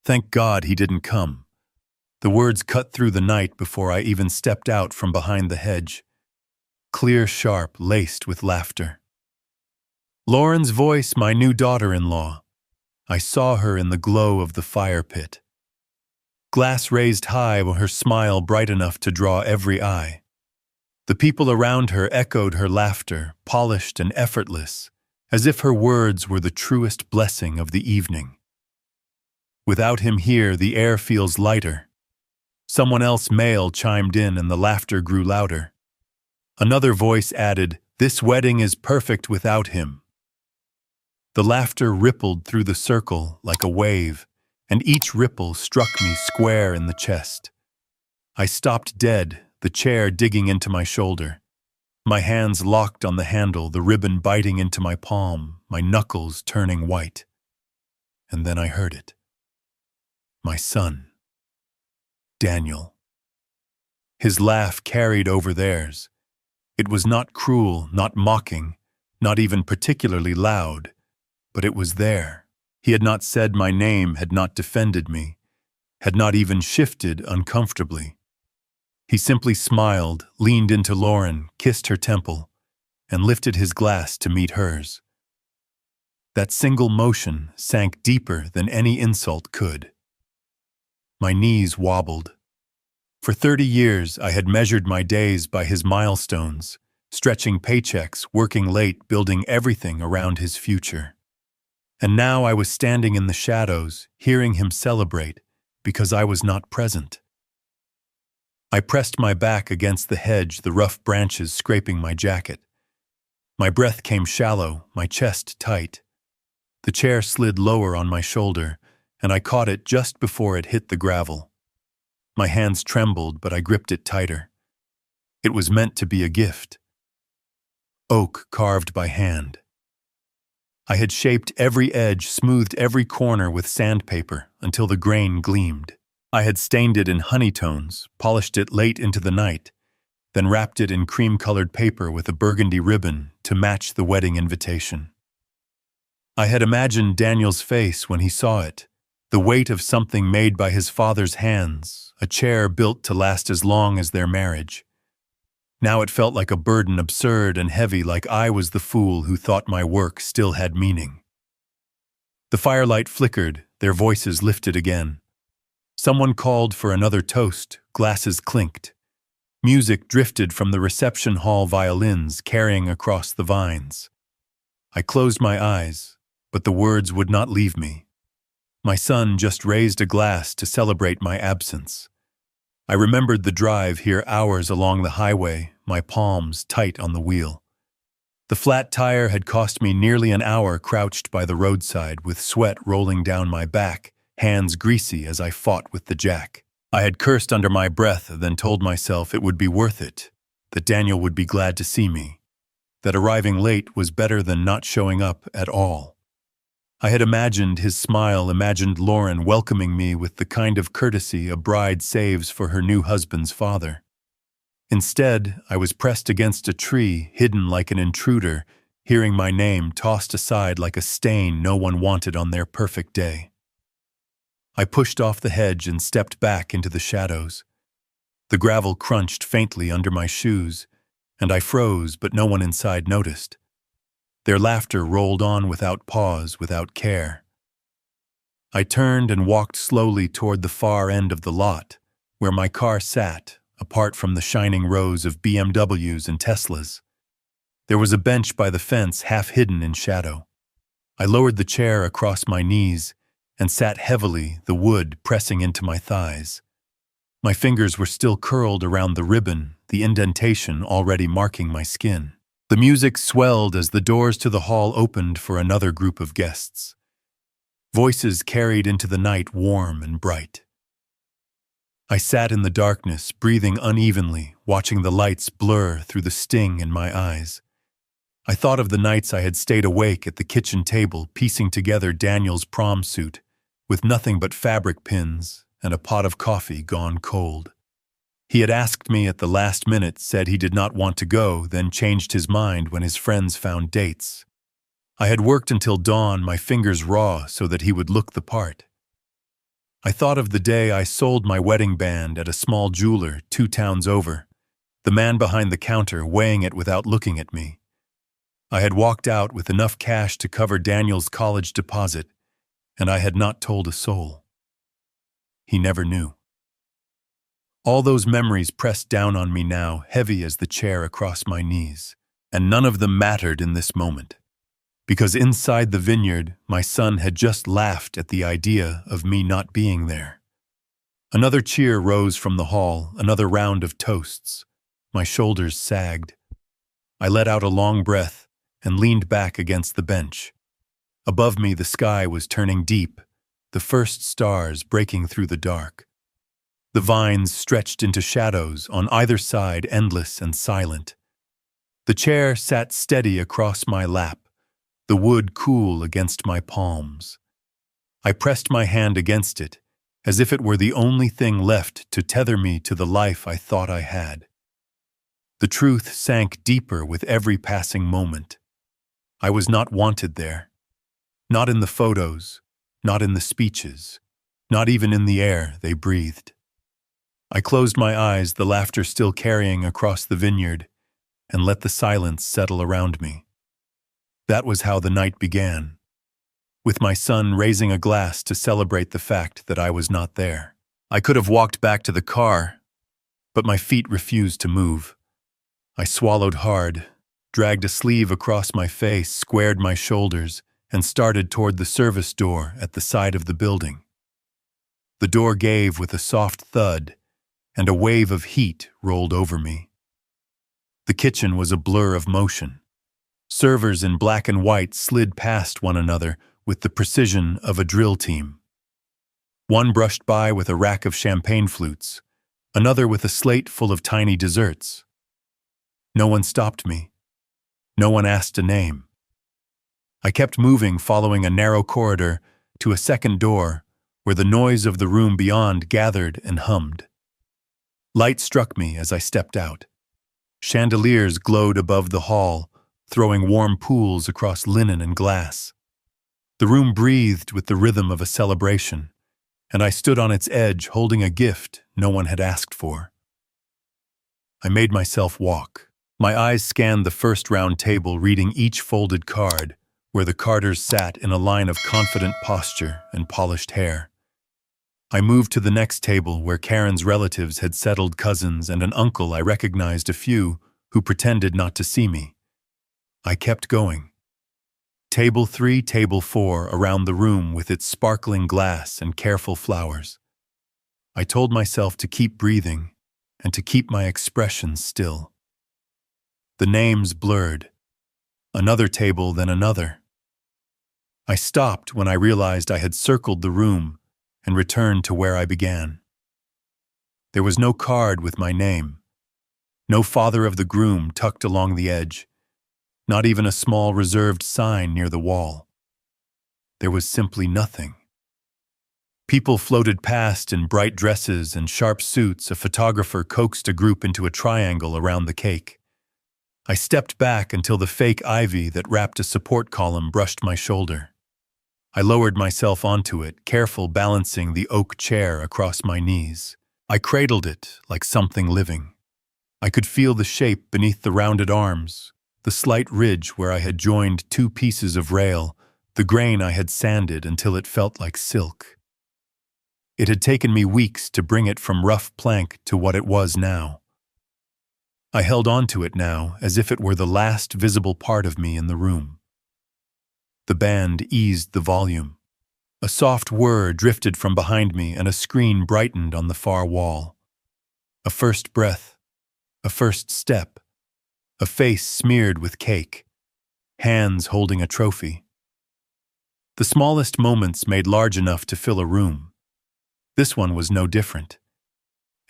Thank God he didn't come. The words cut through the night before I even stepped out from behind the hedge. Clear, sharp, laced with laughter. Lauren's voice, my new daughter-in-law. I saw her in the glow of the fire pit. Glass raised high, her smile bright enough to draw every eye. The people around her echoed her laughter, polished and effortless, as if her words were the truest blessing of the evening. Without him here, the air feels lighter. Someone else male chimed in and the laughter grew louder. Another voice added, "This wedding is perfect without him." The laughter rippled through the circle like a wave, and each ripple struck me square in the chest. I stopped dead, the chair digging into my shoulder. My hands locked on the handle, the ribbon biting into my palm, my knuckles turning white. And then I heard it. My son. Daniel. His laugh carried over theirs. It was not cruel, not mocking, not even particularly loud, but it was there. He had not said my name, had not defended me, had not even shifted uncomfortably. He simply smiled, leaned into Lauren, kissed her temple, and lifted his glass to meet hers. That single motion sank deeper than any insult could. My knees wobbled. For 30 years, I had measured my days by his milestones, stretching paychecks, working late, building everything around his future. And now I was standing in the shadows, hearing him celebrate, because I was not present. I pressed my back against the hedge, the rough branches scraping my jacket. My breath came shallow, my chest tight. The chair slid lower on my shoulder, and I caught it just before it hit the gravel. My hands trembled, but I gripped it tighter. It was meant to be a gift. Oak carved by hand. I had shaped every edge, smoothed every corner with sandpaper until the grain gleamed. I had stained it in honey tones, polished it late into the night, then wrapped it in cream-colored paper with a burgundy ribbon to match the wedding invitation. I had imagined Daniel's face when he saw it, the weight of something made by his father's hands, a chair built to last as long as their marriage. Now it felt like a burden, absurd and heavy, like I was the fool who thought my work still had meaning. The firelight flickered, their voices lifted again. Someone called for another toast, glasses clinked. Music drifted from the reception hall violins carrying across the vines. I closed my eyes, but the words would not leave me. My son just raised a glass to celebrate my absence. I remembered the drive here, hours along the highway, my palms tight on the wheel. The flat tire had cost me nearly an hour crouched by the roadside with sweat rolling down my back, hands greasy as I fought with the jack. I had cursed under my breath, then told myself it would be worth it, that Daniel would be glad to see me, that arriving late was better than not showing up at all. I had imagined his smile, imagined Lauren welcoming me with the kind of courtesy a bride saves for her new husband's father. Instead, I was pressed against a tree, hidden like an intruder, hearing my name tossed aside like a stain no one wanted on their perfect day. I pushed off the hedge and stepped back into the shadows. The gravel crunched faintly under my shoes, and I froze, but no one inside noticed. Their laughter rolled on without pause, without care. I turned and walked slowly toward the far end of the lot, where my car sat, apart from the shining rows of BMWs and Teslas. There was a bench by the fence, half hidden in shadow. I lowered the chair across my knees and sat heavily, the wood pressing into my thighs. My fingers were still curled around the ribbon, the indentation already marking my skin. The music swelled as the doors to the hall opened for another group of guests. Voices carried into the night warm and bright. I sat in the darkness, breathing unevenly, watching the lights blur through the sting in my eyes. I thought of the nights I had stayed awake at the kitchen table, piecing together Daniel's prom suit, with nothing but fabric pins and a pot of coffee gone cold. He had asked me at the last minute, said he did not want to go, then changed his mind when his friends found dates. I had worked until dawn, my fingers raw, so that he would look the part. I thought of the day I sold my wedding band at a small jeweler 2 towns over, the man behind the counter weighing it without looking at me. I had walked out with enough cash to cover Daniel's college deposit, and I had not told a soul. He never knew. All those memories pressed down on me now, heavy as the chair across my knees, and none of them mattered in this moment. Because inside the vineyard, my son had just laughed at the idea of me not being there. Another cheer rose from the hall, another round of toasts. My shoulders sagged. I let out a long breath and leaned back against the bench. Above me, the sky was turning deep, the first stars breaking through the dark. The vines stretched into shadows on either side, endless and silent. The chair sat steady across my lap, the wood cool against my palms. I pressed my hand against it, as if it were the only thing left to tether me to the life I thought I had. The truth sank deeper with every passing moment. I was not wanted there. Not in the photos, not in the speeches, not even in the air they breathed. I closed my eyes, the laughter still carrying across the vineyard, and let the silence settle around me. That was how the night began, with my son raising a glass to celebrate the fact that I was not there. I could have walked back to the car, but my feet refused to move. I swallowed hard, dragged a sleeve across my face, squared my shoulders, and started toward the service door at the side of the building. The door gave with a soft thud, and a wave of heat rolled over me. The kitchen was a blur of motion. Servers in black and white slid past one another with the precision of a drill team. One brushed by with a rack of champagne flutes, another with a slate full of tiny desserts. No one stopped me. No one asked a name. I kept moving, following a narrow corridor to a second door where the noise of the room beyond gathered and hummed. Light struck me as I stepped out. Chandeliers glowed above the hall, throwing warm pools across linen and glass. The room breathed with the rhythm of a celebration, and I stood on its edge holding a gift no one had asked for. I made myself walk. My eyes scanned the first round table, reading each folded card, where the carders sat in a line of confident posture and polished hair. I moved to the next table where Karen's relatives had settled, cousins and an uncle I recognized, a few who pretended not to see me. I kept going. Table 3, table 4, around the room with its sparkling glass and careful flowers. I told myself to keep breathing and to keep my expression still. The names blurred. Another table, then another. I stopped when I realized I had circled the room and returned to where I began. There was no card with my name, no father of the groom tucked along the edge, not even a small reserved sign near the wall. There was simply nothing. People floated past in bright dresses and sharp suits. A photographer coaxed a group into a triangle around the cake. I stepped back until the fake ivy that wrapped a support column brushed my shoulder. I lowered myself onto it, careful, balancing the oak chair across my knees. I cradled it like something living. I could feel the shape beneath the rounded arms, the slight ridge where I had joined 2 pieces of rail, the grain I had sanded until it felt like silk. It had taken me weeks to bring it from rough plank to what it was now. I held on to it now as if it were the last visible part of me in the room. The band eased the volume. A soft whir drifted from behind me and a screen brightened on the far wall. A first breath, a first step, a face smeared with cake, hands holding a trophy. The smallest moments made large enough to fill a room. This one was no different,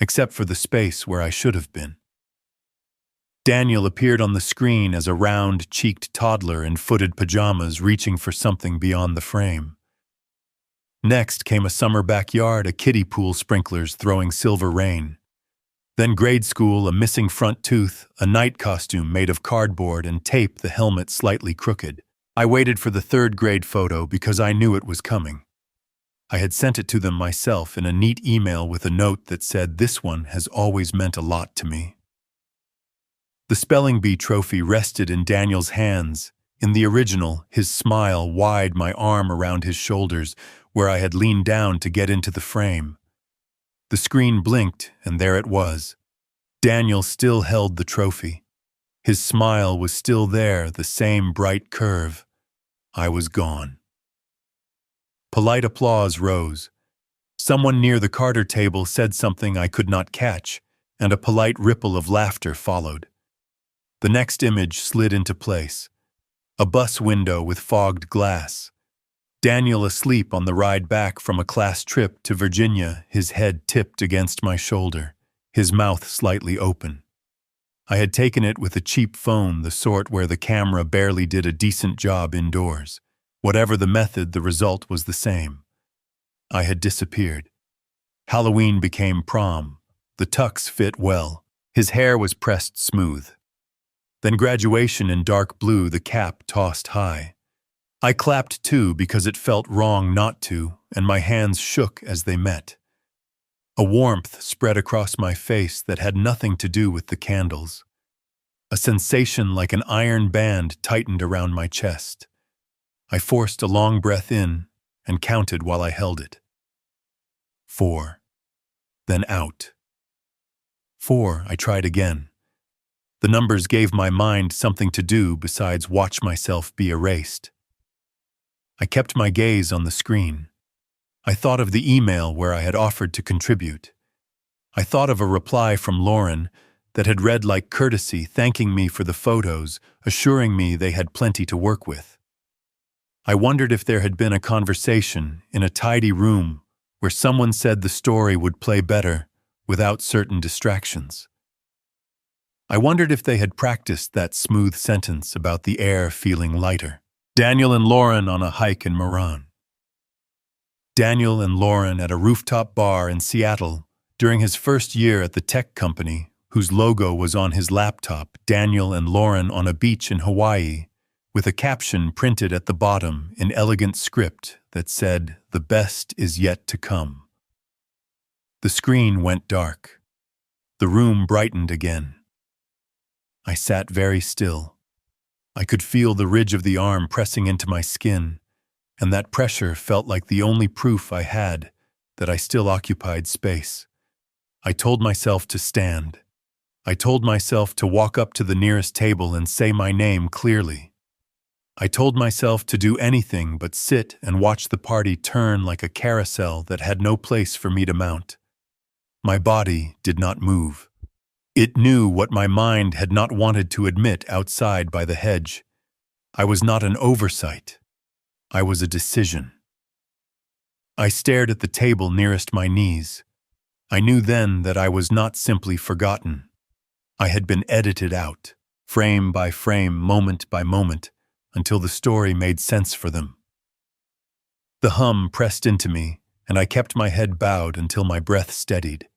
except for the space where I should have been. Daniel appeared on the screen as a round-cheeked toddler in footed pajamas reaching for something beyond the frame. Next came a summer backyard, a kiddie pool, sprinklers throwing silver rain. Then grade school, a missing front tooth, a night costume made of cardboard and tape, the helmet slightly crooked. I waited for the 3rd grade photo because I knew it was coming. I had sent it to them myself in a neat email with a note that said, "This one has always meant a lot to me." The spelling bee trophy rested in Daniel's hands. In the original, his smile wide, my arm around his shoulders, where I had leaned down to get into the frame. The screen blinked, and there it was. Daniel still held the trophy. His smile was still there, the same bright curve. I was gone. Polite applause rose. Someone near the Carter table said something I could not catch, and a polite ripple of laughter followed. The next image slid into place. A bus window with fogged glass. Daniel asleep on the ride back from a class trip to Virginia, his head tipped against my shoulder, his mouth slightly open. I had taken it with a cheap phone, the sort where the camera barely did a decent job indoors. Whatever the method, the result was the same. I had disappeared. Halloween became prom. The tux fit well. His hair was pressed smooth. Then graduation in dark blue, the cap tossed high. I clapped too because it felt wrong not to, and my hands shook as they met. A warmth spread across my face that had nothing to do with the candles. A sensation like an iron band tightened around my chest. I forced a long breath in and counted while I held it. 4. Then out. 4, I tried again. The numbers gave my mind something to do besides watch myself be erased. I kept my gaze on the screen. I thought of the email where I had offered to contribute. I thought of a reply from Lauren that had read like courtesy, thanking me for the photos, assuring me they had plenty to work with. I wondered if there had been a conversation in a tidy room where someone said the story would play better without certain distractions. I wondered if they had practiced that smooth sentence about the air feeling lighter. Daniel and Lauren on a hike in Moran. Daniel and Lauren at a rooftop bar in Seattle during his first year at the tech company, whose logo was on his laptop. Daniel and Lauren on a beach in Hawaii, with a caption printed at the bottom in elegant script that said, "The best is yet to come." The screen went dark. The room brightened again. I sat very still. I could feel the ridge of the arm pressing into my skin, and that pressure felt like the only proof I had that I still occupied space. I told myself to stand. I told myself to walk up to the nearest table and say my name clearly. I told myself to do anything but sit and watch the party turn like a carousel that had no place for me to mount. My body did not move. It knew what my mind had not wanted to admit outside by the hedge. I was not an oversight. I was a decision. I stared at the table nearest my knees. I knew then that I was not simply forgotten. I had been edited out, frame by frame, moment by moment, until the story made sense for them. The hum pressed into me, and I kept my head bowed until my breath steadied.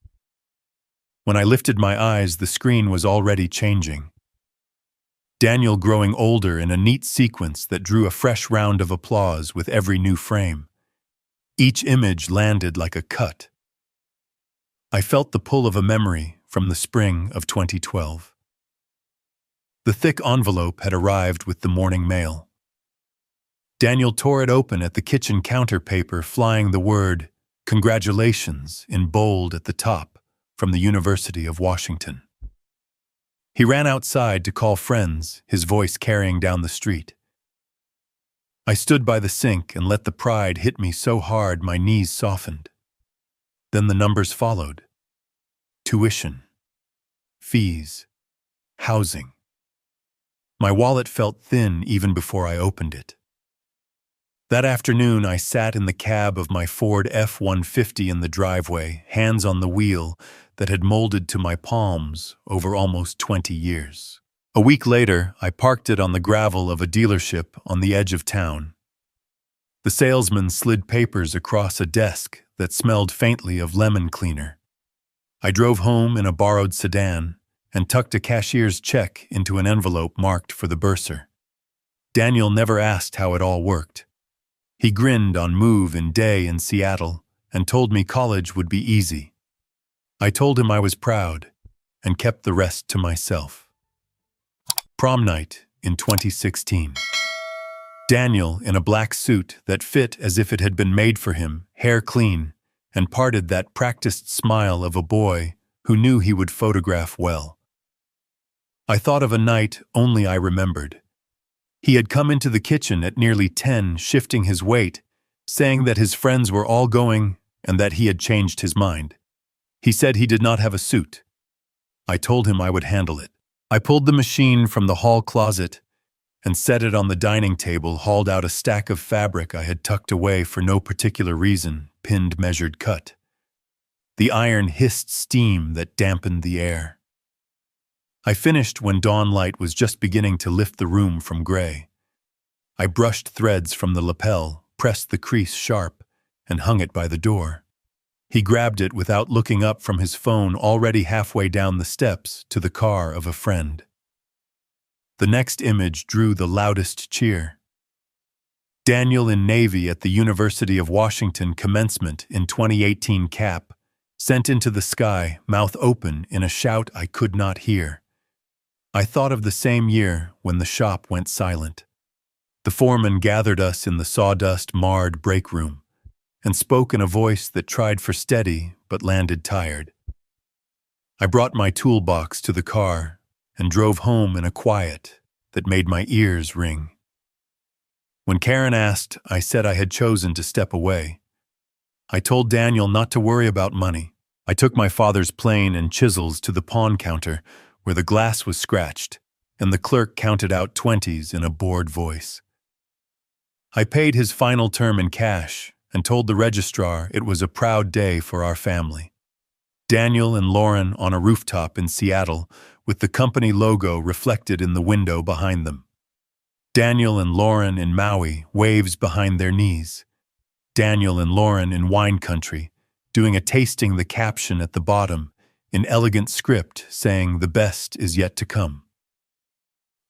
When I lifted my eyes, the screen was already changing. Daniel growing older in a neat sequence that drew a fresh round of applause with every new frame. Each image landed like a cut. I felt the pull of a memory from the spring of 2012. The thick envelope had arrived with the morning mail. Daniel tore it open at the kitchen counter paper, flying the word, "Congratulations," in bold at the top, from the University of Washington. He ran outside to call friends, his voice carrying down the street. I stood by the sink and let the pride hit me so hard my knees softened. Then the numbers followed. Tuition, fees, housing. My wallet felt thin even before I opened it. That afternoon, I sat in the cab of my Ford F-150 in the driveway, hands on the wheel that had molded to my palms over almost 20 years. A week later, I parked it on the gravel of a dealership on the edge of town. The salesman slid papers across a desk that smelled faintly of lemon cleaner. I drove home in a borrowed sedan and tucked a cashier's check into an envelope marked for the bursar. Daniel never asked how it all worked. He grinned on move and day in Seattle and told me college would be easy. I told him I was proud and kept the rest to myself. Prom night in 2016. Daniel, in a black suit that fit as if it had been made for him, hair clean, and parted that practiced smile of a boy who knew he would photograph well. I thought of a night only I remembered. He had come into the kitchen at nearly 10, shifting his weight, saying that his friends were all going and that he had changed his mind. He said he did not have a suit. I told him I would handle it. I pulled the machine from the hall closet and set it on the dining table, hauled out a stack of fabric I had tucked away for no particular reason, pinned measured cut. The iron hissed steam that dampened the air. I finished when dawn light was just beginning to lift the room from gray. I brushed threads from the lapel, pressed the crease sharp, and hung it by the door. He grabbed it without looking up from his phone, already halfway down the steps to the car of a friend. The next image drew the loudest cheer. Daniel in Navy at the University of Washington commencement in 2018 cap, sent into the sky, mouth open in a shout I could not hear. I thought of the same year when the shop went silent. The foreman gathered us in the sawdust-marred break room and spoke in a voice that tried for steady but landed tired. I brought my toolbox to the car and drove home in a quiet that made my ears ring. When Karen asked, I said I had chosen to step away. I told Daniel not to worry about money. I took my father's plane and chisels to the pawn counter where the glass was scratched, and the clerk counted out 20s in a bored voice. I paid his final term in cash and told the registrar it was a proud day for our family. Daniel and Lauren on a rooftop in Seattle with the company logo reflected in the window behind them. Daniel and Lauren in Maui, waves behind their knees. Daniel and Lauren in wine country, doing a tasting, the caption at the bottom, in elegant script saying the best is yet to come.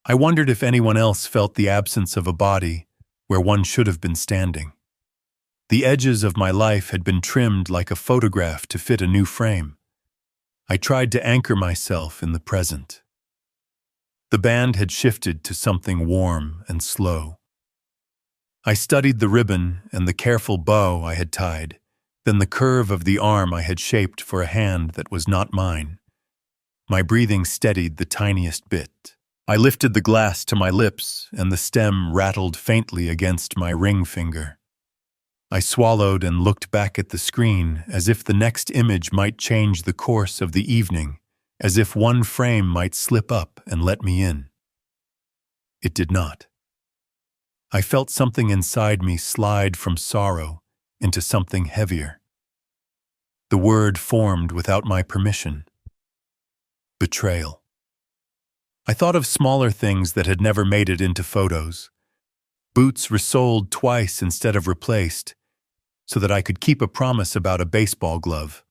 I wondered if anyone else felt the absence of a body where one should have been standing. The edges of my life had been trimmed like a photograph to fit a new frame. I tried to anchor myself in the present. The band had shifted to something warm and slow. I studied the ribbon and the careful bow I had tied, then the curve of the arm I had shaped for a hand that was not mine. My breathing steadied the tiniest bit. I lifted the glass to my lips, and the stem rattled faintly against my ring finger. I swallowed and looked back at the screen as if the next image might change the course of the evening, as if one frame might slip up and let me in. It did not. I felt something inside me slide from sorrow into something heavier. The word formed without my permission. Betrayal. I thought of smaller things that had never made it into photos. Boots resoled twice instead of replaced, so that I could keep a promise about a baseball glove.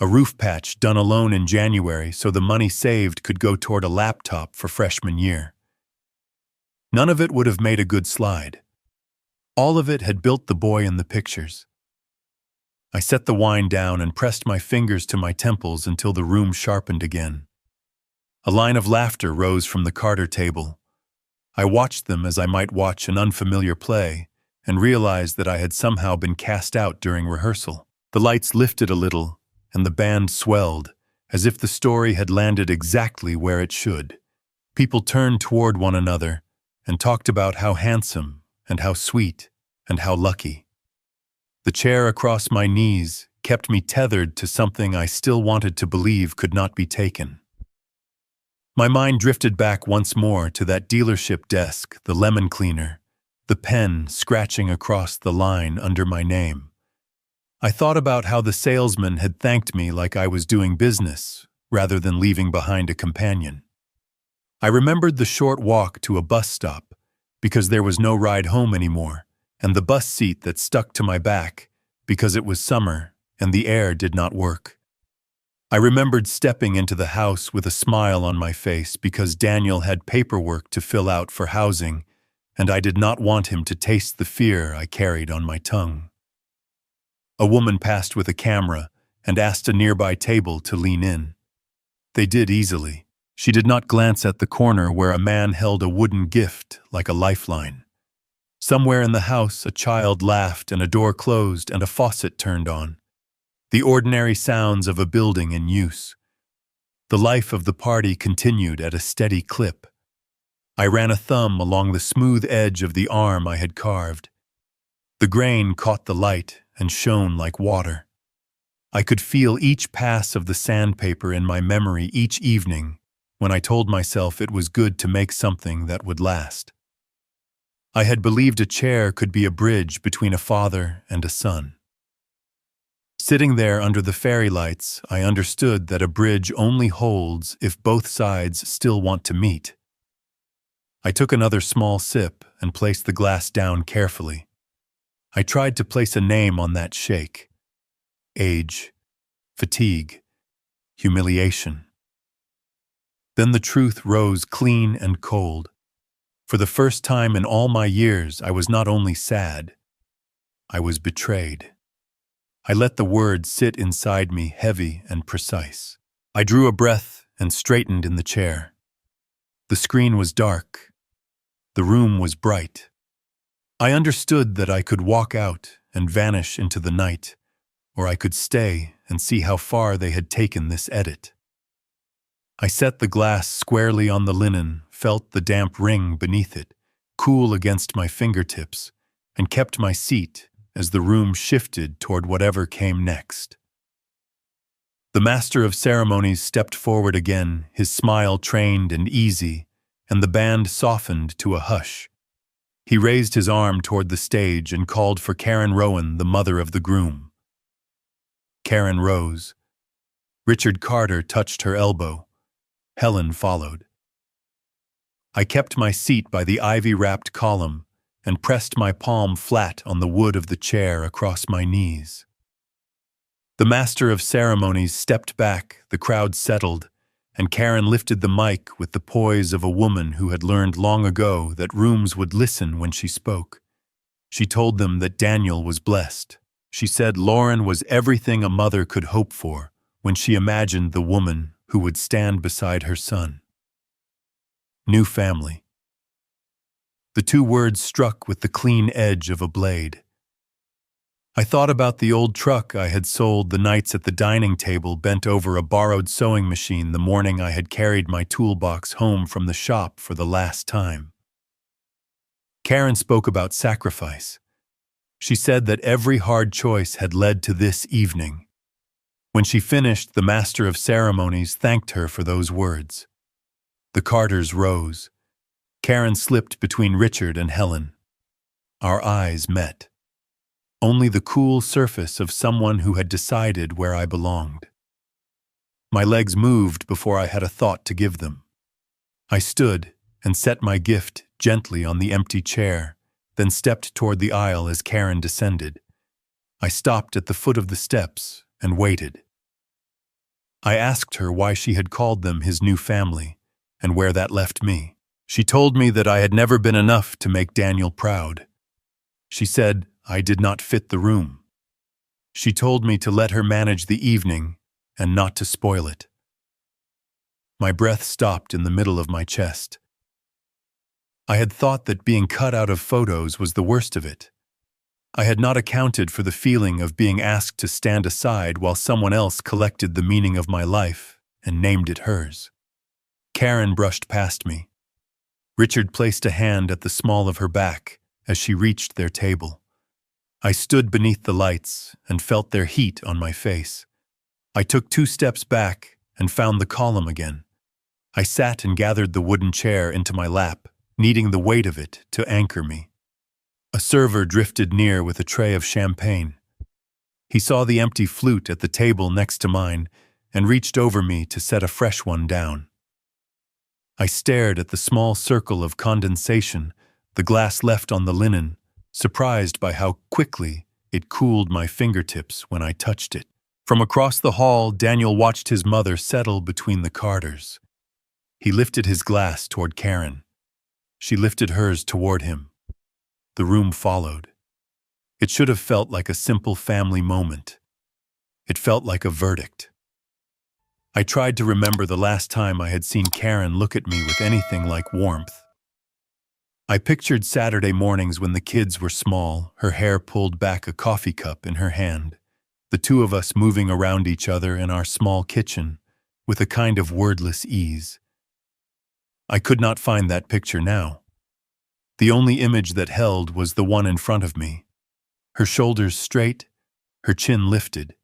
A roof patch done alone in January so the money saved could go toward a laptop for freshman year. None of it would have made a good slide. All of it had built the boy in the pictures. I set the wine down and pressed my fingers to my temples until the room sharpened again. A line of laughter rose from the Carter table. I watched them as I might watch an unfamiliar play and realized that I had somehow been cast out during rehearsal. The lights lifted a little and the band swelled, as if the story had landed exactly where it should. People turned toward one another and talked about how handsome and how sweet and how lucky. The chair across my knees kept me tethered to something I still wanted to believe could not be taken. My mind drifted back once more to that dealership desk, the lemon cleaner, the pen scratching across the line under my name. I thought about how the salesman had thanked me like I was doing business, rather than leaving behind a companion. I remembered the short walk to a bus stop, because there was no ride home anymore, and the bus seat that stuck to my back, because it was summer and the air did not work. I remembered stepping into the house with a smile on my face because Daniel had paperwork to fill out for housing, and I did not want him to taste the fear I carried on my tongue. A woman passed with a camera and asked a nearby table to lean in. They did easily. She did not glance at the corner where a man held a wooden gift like a lifeline. Somewhere in the house, a child laughed and a door closed and a faucet turned on. The ordinary sounds of a building in use. The life of the party continued at a steady clip. I ran a thumb along the smooth edge of the arm I had carved. The grain caught the light and shone like water. I could feel each pass of the sandpaper in my memory each evening when I told myself it was good to make something that would last. I had believed a chair could be a bridge between a father and a son. Sitting there under the fairy lights, I understood that a bridge only holds if both sides still want to meet. I took another small sip and placed the glass down carefully. I tried to place a name on that shake. Age, fatigue, humiliation. Then the truth rose clean and cold. For the first time in all my years, I was not only sad, I was betrayed. I let the words sit inside me heavy and precise. I drew a breath and straightened in the chair. The screen was dark. The room was bright. I understood that I could walk out and vanish into the night, or I could stay and see how far they had taken this edit. I set the glass squarely on the linen, felt the damp ring beneath it, cool against my fingertips, and kept my seat as the room shifted toward whatever came next. The master of ceremonies stepped forward again, his smile trained and easy, and the band softened to a hush. He raised his arm toward the stage and called for Karen Rowan, the mother of the groom. Karen rose. Richard Carter touched her elbow. Helen followed. I kept my seat by the ivy-wrapped column and pressed my palm flat on the wood of the chair across my knees. The master of ceremonies stepped back, the crowd settled, and Karen lifted the mic with the poise of a woman who had learned long ago that rooms would listen when she spoke. She told them that Daniel was blessed. She said Lauren was everything a mother could hope for when she imagined the woman who would stand beside her son. New family. The two words struck with the clean edge of a blade. I thought about the old truck I had sold the nights at the dining table bent over a borrowed sewing machine the morning I had carried my toolbox home from the shop for the last time. Karen spoke about sacrifice. She said that every hard choice had led to this evening. When she finished, the master of ceremonies thanked her for those words. The Carters rose. Karen slipped between Richard and Helen. Our eyes met. Only the cool surface of someone who had decided where I belonged. My legs moved before I had a thought to give them. I stood and set my gift gently on the empty chair, then stepped toward the aisle as Karen descended. I stopped at the foot of the steps and waited. I asked her why she had called them his new family and where that left me. She told me that I had never been enough to make Daniel proud. She said I did not fit the room. She told me to let her manage the evening and not to spoil it. My breath stopped in the middle of my chest. I had thought that being cut out of photos was the worst of it. I had not accounted for the feeling of being asked to stand aside while someone else collected the meaning of my life and named it hers. Karen brushed past me. Richard placed a hand at the small of her back as she reached their table. I stood beneath the lights and felt their heat on my face. I took 2 steps back and found the column again. I sat and gathered the wooden chair into my lap, needing the weight of it to anchor me. A server drifted near with a tray of champagne. He saw the empty flute at the table next to mine and reached over me to set a fresh one down. I stared at the small circle of condensation the glass left on the linen, surprised by how quickly it cooled my fingertips when I touched it. From across the hall, Daniel watched his mother settle between the Carters. He lifted his glass toward Karen. She lifted hers toward him. The room followed. It should have felt like a simple family moment. It felt like a verdict. I tried to remember the last time I had seen Karen look at me with anything like warmth. I pictured Saturday mornings when the kids were small, her hair pulled back, a coffee cup in her hand, the two of us moving around each other in our small kitchen with a kind of wordless ease. I could not find that picture now. The only image that held was the one in front of me, her shoulders straight, her chin lifted.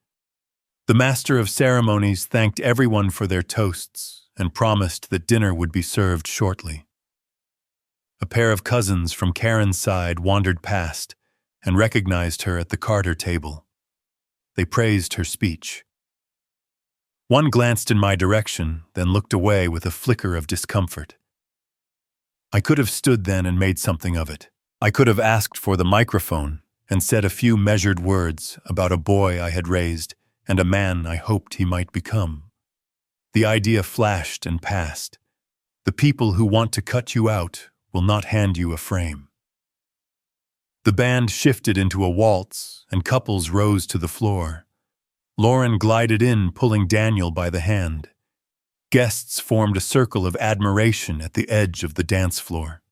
The master of ceremonies thanked everyone for their toasts and promised that dinner would be served shortly. A pair of cousins from Karen's side wandered past and recognized her at the Carter table. They praised her speech. One glanced in my direction, then looked away with a flicker of discomfort. I could have stood then and made something of it. I could have asked for the microphone and said a few measured words about a boy I had raised and a man I hoped he might become. The idea flashed and passed. The people who want to cut you out will not hand you a frame. The band shifted into a waltz, and couples rose to the floor. Lauren glided in, pulling Daniel by the hand. Guests formed a circle of admiration at the edge of the dance floor.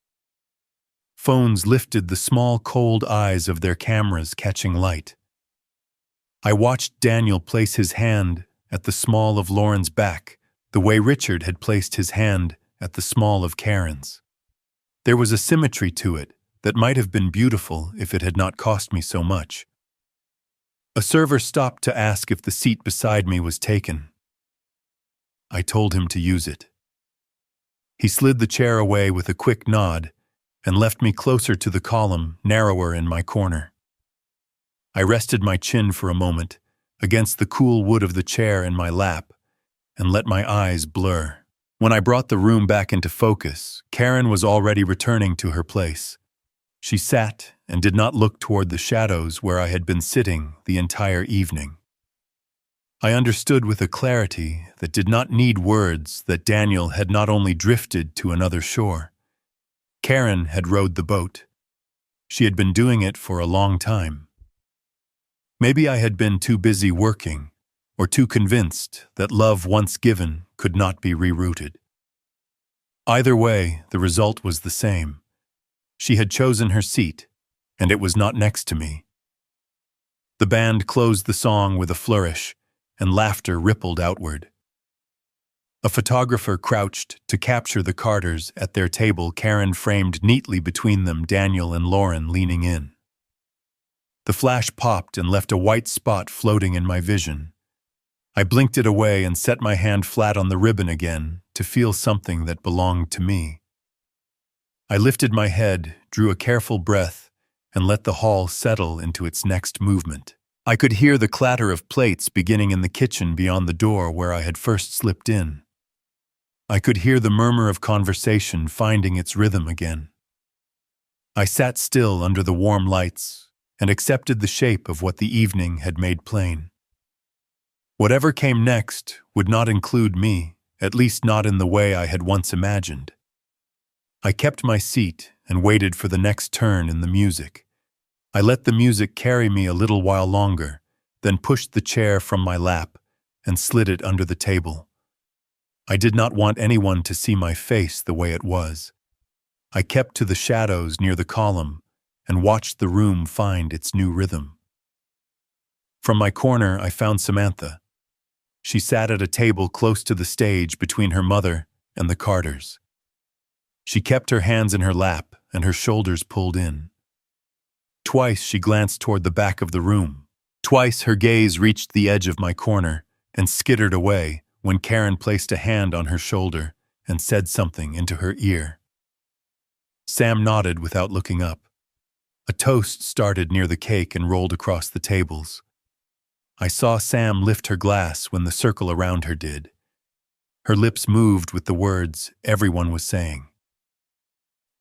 Phones lifted the small, cold eyes of their cameras, catching light. I watched Daniel place his hand at the small of Lauren's back, the way Richard had placed his hand at the small of Karen's. There was a symmetry to it that might have been beautiful if it had not cost me so much. A server stopped to ask if the seat beside me was taken. I told him to use it. He slid the chair away with a quick nod and left me closer to the column, narrower in my corner. I rested my chin for a moment against the cool wood of the chair in my lap and let my eyes blur. When I brought the room back into focus, Karen was already returning to her place. She sat and did not look toward the shadows where I had been sitting the entire evening. I understood with a clarity that did not need words that Daniel had not only drifted to another shore. Karen had rowed the boat. She had been doing it for a long time. Maybe I had been too busy working, or too convinced that love once given could not be rerouted. Either way, the result was the same. She had chosen her seat, and it was not next to me. The band closed the song with a flourish, and laughter rippled outward. A photographer crouched to capture the Carters at their table, Karen framed neatly between them, Daniel and Lauren leaning in. The flash popped and left a white spot floating in my vision. I blinked it away and set my hand flat on the ribbon again to feel something that belonged to me. I lifted my head, drew a careful breath, and let the hall settle into its next movement. I could hear the clatter of plates beginning in the kitchen beyond the door where I had first slipped in. I could hear the murmur of conversation finding its rhythm again. I sat still under the warm lights and accepted the shape of what the evening had made plain. Whatever came next would not include me, at least not in the way I had once imagined. I kept my seat and waited for the next turn in the music. I let the music carry me a little while longer, then pushed the chair from my lap and slid it under the table. I did not want anyone to see my face the way it was. I kept to the shadows near the column and watched the room find its new rhythm. From my corner, I found Samantha. She sat at a table close to the stage between her mother and the Carters. She kept her hands in her lap and her shoulders pulled in. Twice she glanced toward the back of the room. Twice her gaze reached the edge of my corner and skittered away when Karen placed a hand on her shoulder and said something into her ear. Sam nodded without looking up. A toast started near the cake and rolled across the tables. I saw Sam lift her glass when the circle around her did. Her lips moved with the words everyone was saying.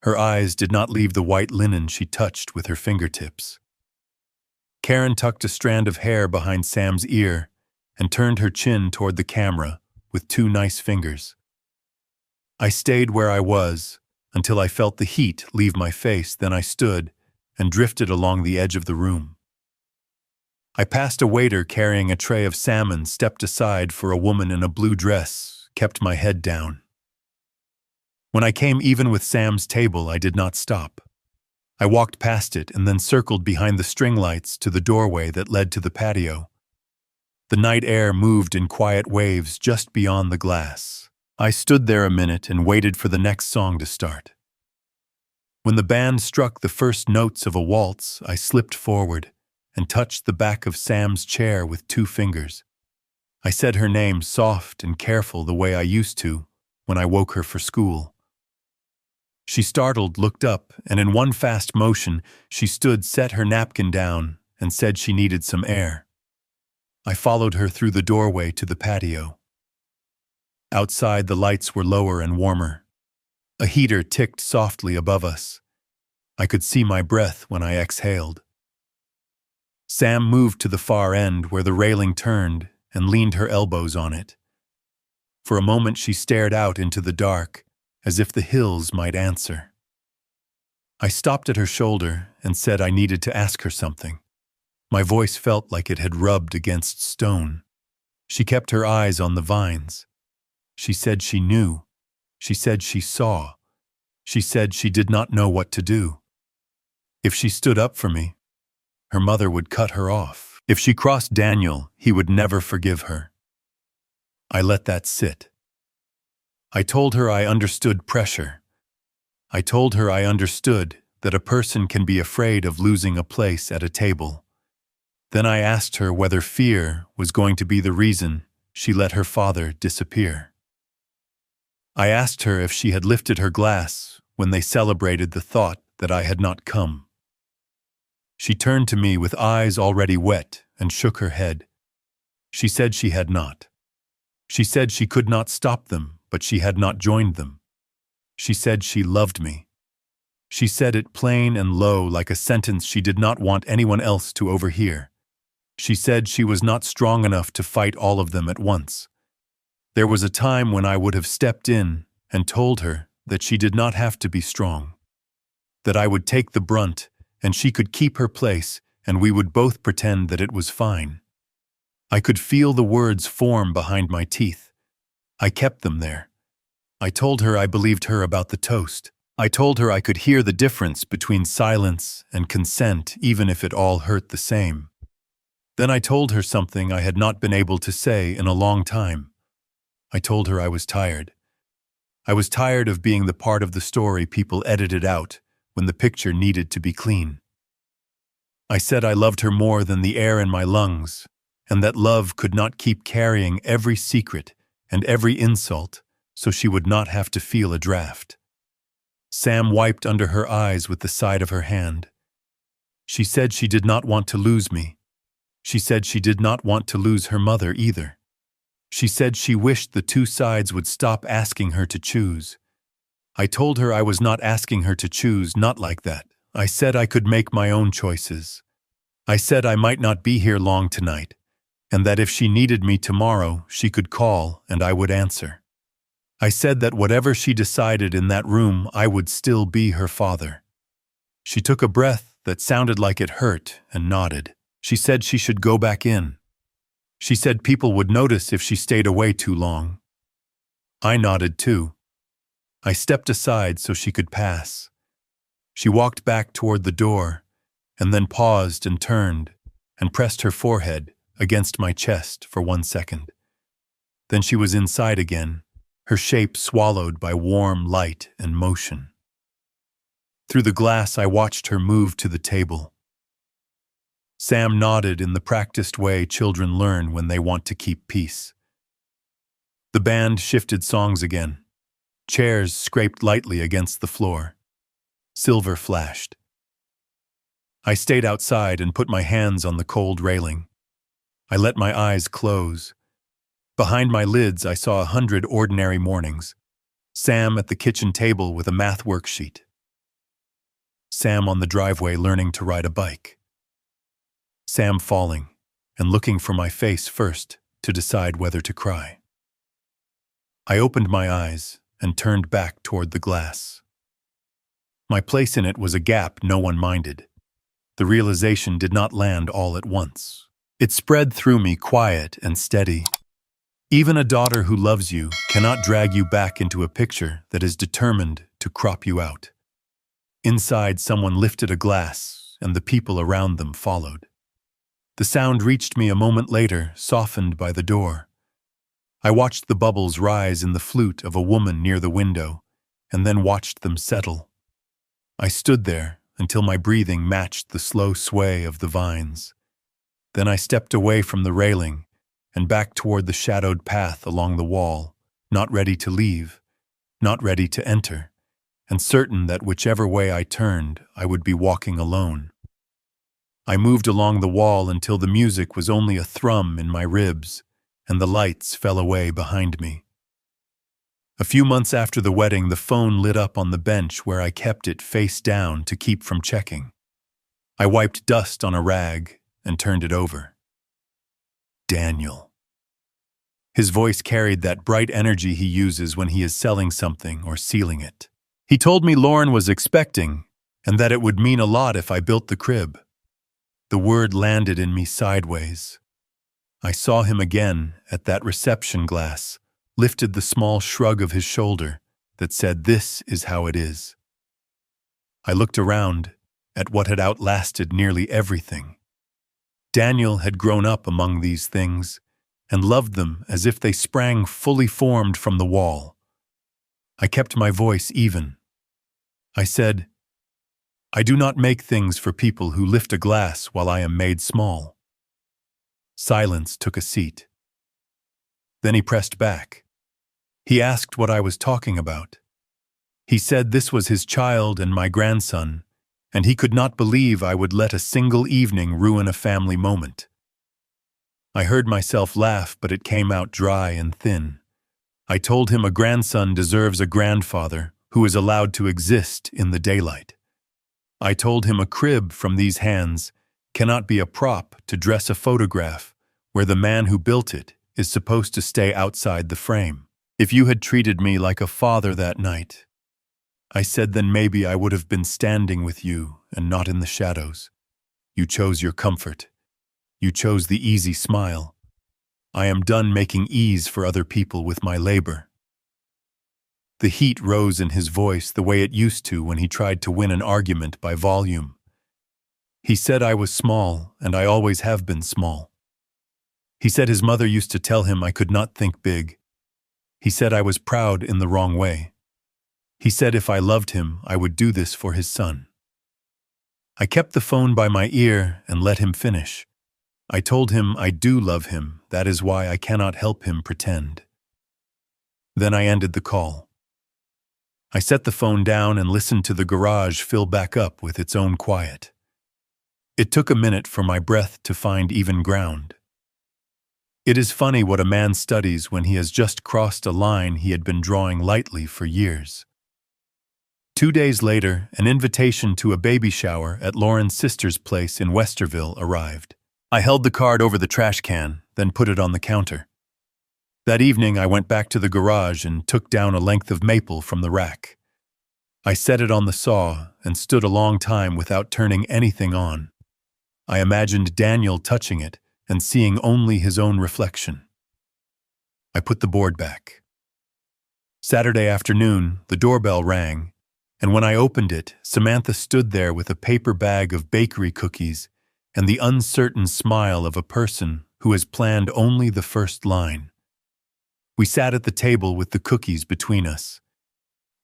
Her eyes did not leave the white linen she touched with her fingertips. Karen tucked a strand of hair behind Sam's ear and turned her chin toward the camera with two nice fingers. I stayed where I was until I felt the heat leave my face. Then I stood and drifted along the edge of the room. I passed a waiter carrying a tray of salmon, stepped aside for a woman in a blue dress, kept my head down. When I came even with Sam's table, I did not stop. I walked past it and then circled behind the string lights to the doorway that led to the patio. The night air moved in quiet waves just beyond the glass. I stood there a minute and waited for the next song to start. When the band struck the first notes of a waltz, I slipped forward and touched the back of Sam's chair with 2 fingers. I said her name soft and careful the way I used to when I woke her for school. She startled, looked up, and in one fast motion, she stood, set her napkin down, and said she needed some air. I followed her through the doorway to the patio. Outside, the lights were lower and warmer. A heater ticked softly above us. I could see my breath when I exhaled. Sam moved to the far end where the railing turned and leaned her elbows on it. For a moment, she stared out into the dark, as if the hills might answer. I stopped at her shoulder and said I needed to ask her something. My voice felt like it had rubbed against stone. She kept her eyes on the vines. She said she knew. She said she saw. She said she did not know what to do. If she stood up for me, her mother would cut her off. If she crossed Daniel, he would never forgive her. I let that sit. I told her I understood pressure. I told her I understood that a person can be afraid of losing a place at a table. Then I asked her whether fear was going to be the reason she let her father disappear. I asked her if she had lifted her glass when they celebrated the thought that I had not come. She turned to me with eyes already wet and shook her head. She said she had not. She said she could not stop them, but she had not joined them. She said she loved me. She said it plain and low, like a sentence she did not want anyone else to overhear. She said she was not strong enough to fight all of them at once. There was a time when I would have stepped in and told her that she did not have to be strong, that I would take the brunt and she could keep her place and we would both pretend that it was fine. I could feel the words form behind my teeth. I kept them there. I told her I believed her about the toast. I told her I could hear the difference between silence and consent, even if it all hurt the same. Then I told her something I had not been able to say in a long time. I told her I was tired. I was tired of being the part of the story people edited out when the picture needed to be clean. I said I loved her more than the air in my lungs, and that love could not keep carrying every secret and every insult so she would not have to feel a draft. Sam wiped under her eyes with the side of her hand. She said she did not want to lose me. She said she did not want to lose her mother either. She said she wished the 2 sides would stop asking her to choose. I told her I was not asking her to choose, not like that. I said I could make my own choices. I said I might not be here long tonight, and that if she needed me tomorrow, she could call and I would answer. I said that whatever she decided in that room, I would still be her father. She took a breath that sounded like it hurt and nodded. She said she should go back in. She said people would notice if she stayed away too long. I nodded too. I stepped aside so she could pass. She walked back toward the door, and then paused and turned, and pressed her forehead against my chest for 1 second. Then she was inside again, her shape swallowed by warm light and motion. Through the glass, I watched her move to the table. Sam nodded in the practiced way children learn when they want to keep peace. The band shifted songs again. Chairs scraped lightly against the floor. Silver flashed. I stayed outside and put my hands on the cold railing. I let my eyes close. Behind my lids, I saw 100 ordinary mornings. Sam at the kitchen table with a math worksheet. Sam on the driveway learning to ride a bike. Sam falling and looking for my face first to decide whether to cry. I opened my eyes and turned back toward the glass. My place in it was a gap no one minded. The realization did not land all at once. It spread through me quiet and steady. Even a daughter who loves you cannot drag you back into a picture that is determined to crop you out. Inside, someone lifted a glass, and the people around them followed. The sound reached me a moment later, softened by the door. I watched the bubbles rise in the flute of a woman near the window, and then watched them settle. I stood there until my breathing matched the slow sway of the vines. Then I stepped away from the railing and back toward the shadowed path along the wall, not ready to leave, not ready to enter, and certain that whichever way I turned, I would be walking alone. I moved along the wall until the music was only a thrum in my ribs, and the lights fell away behind me. A few months after the wedding, the phone lit up on the bench where I kept it face down to keep from checking. I wiped dust on a rag and turned it over. Daniel. His voice carried that bright energy he uses when he is selling something or sealing it. He told me Lauren was expecting, and that it would mean a lot if I built the crib. The word landed in me sideways. I saw him again at that reception glass, lifted the small shrug of his shoulder that said, "This is how it is." I looked around at what had outlasted nearly everything. Daniel had grown up among these things and loved them as if they sprang fully formed from the wall. I kept my voice even. I said, "I do not make things for people who lift a glass while I am made small." Silence took a seat. Then he pressed back. He asked what I was talking about. He said this was his child and my grandson, and he could not believe I would let a single evening ruin a family moment. I heard myself laugh, but it came out dry and thin. I told him a grandson deserves a grandfather who is allowed to exist in the daylight. I told him a crib from these hands cannot be a prop to dress a photograph where the man who built it is supposed to stay outside the frame. If you had treated me like a father that night, I said, then maybe I would have been standing with you and not in the shadows. You chose your comfort. You chose the easy smile. I am done making ease for other people with my labor. The heat rose in his voice the way it used to when he tried to win an argument by volume. He said I was small, and I always have been small. He said his mother used to tell him I could not think big. He said I was proud in the wrong way. He said if I loved him, I would do this for his son. I kept the phone by my ear and let him finish. I told him I do love him, that is why I cannot help him pretend. Then I ended the call. I set the phone down and listened to the garage fill back up with its own quiet. It took a minute for my breath to find even ground. It is funny what a man studies when he has just crossed a line he had been drawing lightly for years. 2 days later, an invitation to a baby shower at Lauren's sister's place in Westerville arrived. I held the card over the trash can, then put it on the counter. That evening, I went back to the garage and took down a length of maple from the rack. I set it on the saw and stood a long time without turning anything on. I imagined Daniel touching it and seeing only his own reflection. I put the board back. Saturday afternoon, the doorbell rang, and when I opened it, Samantha stood there with a paper bag of bakery cookies and the uncertain smile of a person who has planned only the first line. We sat at the table with the cookies between us.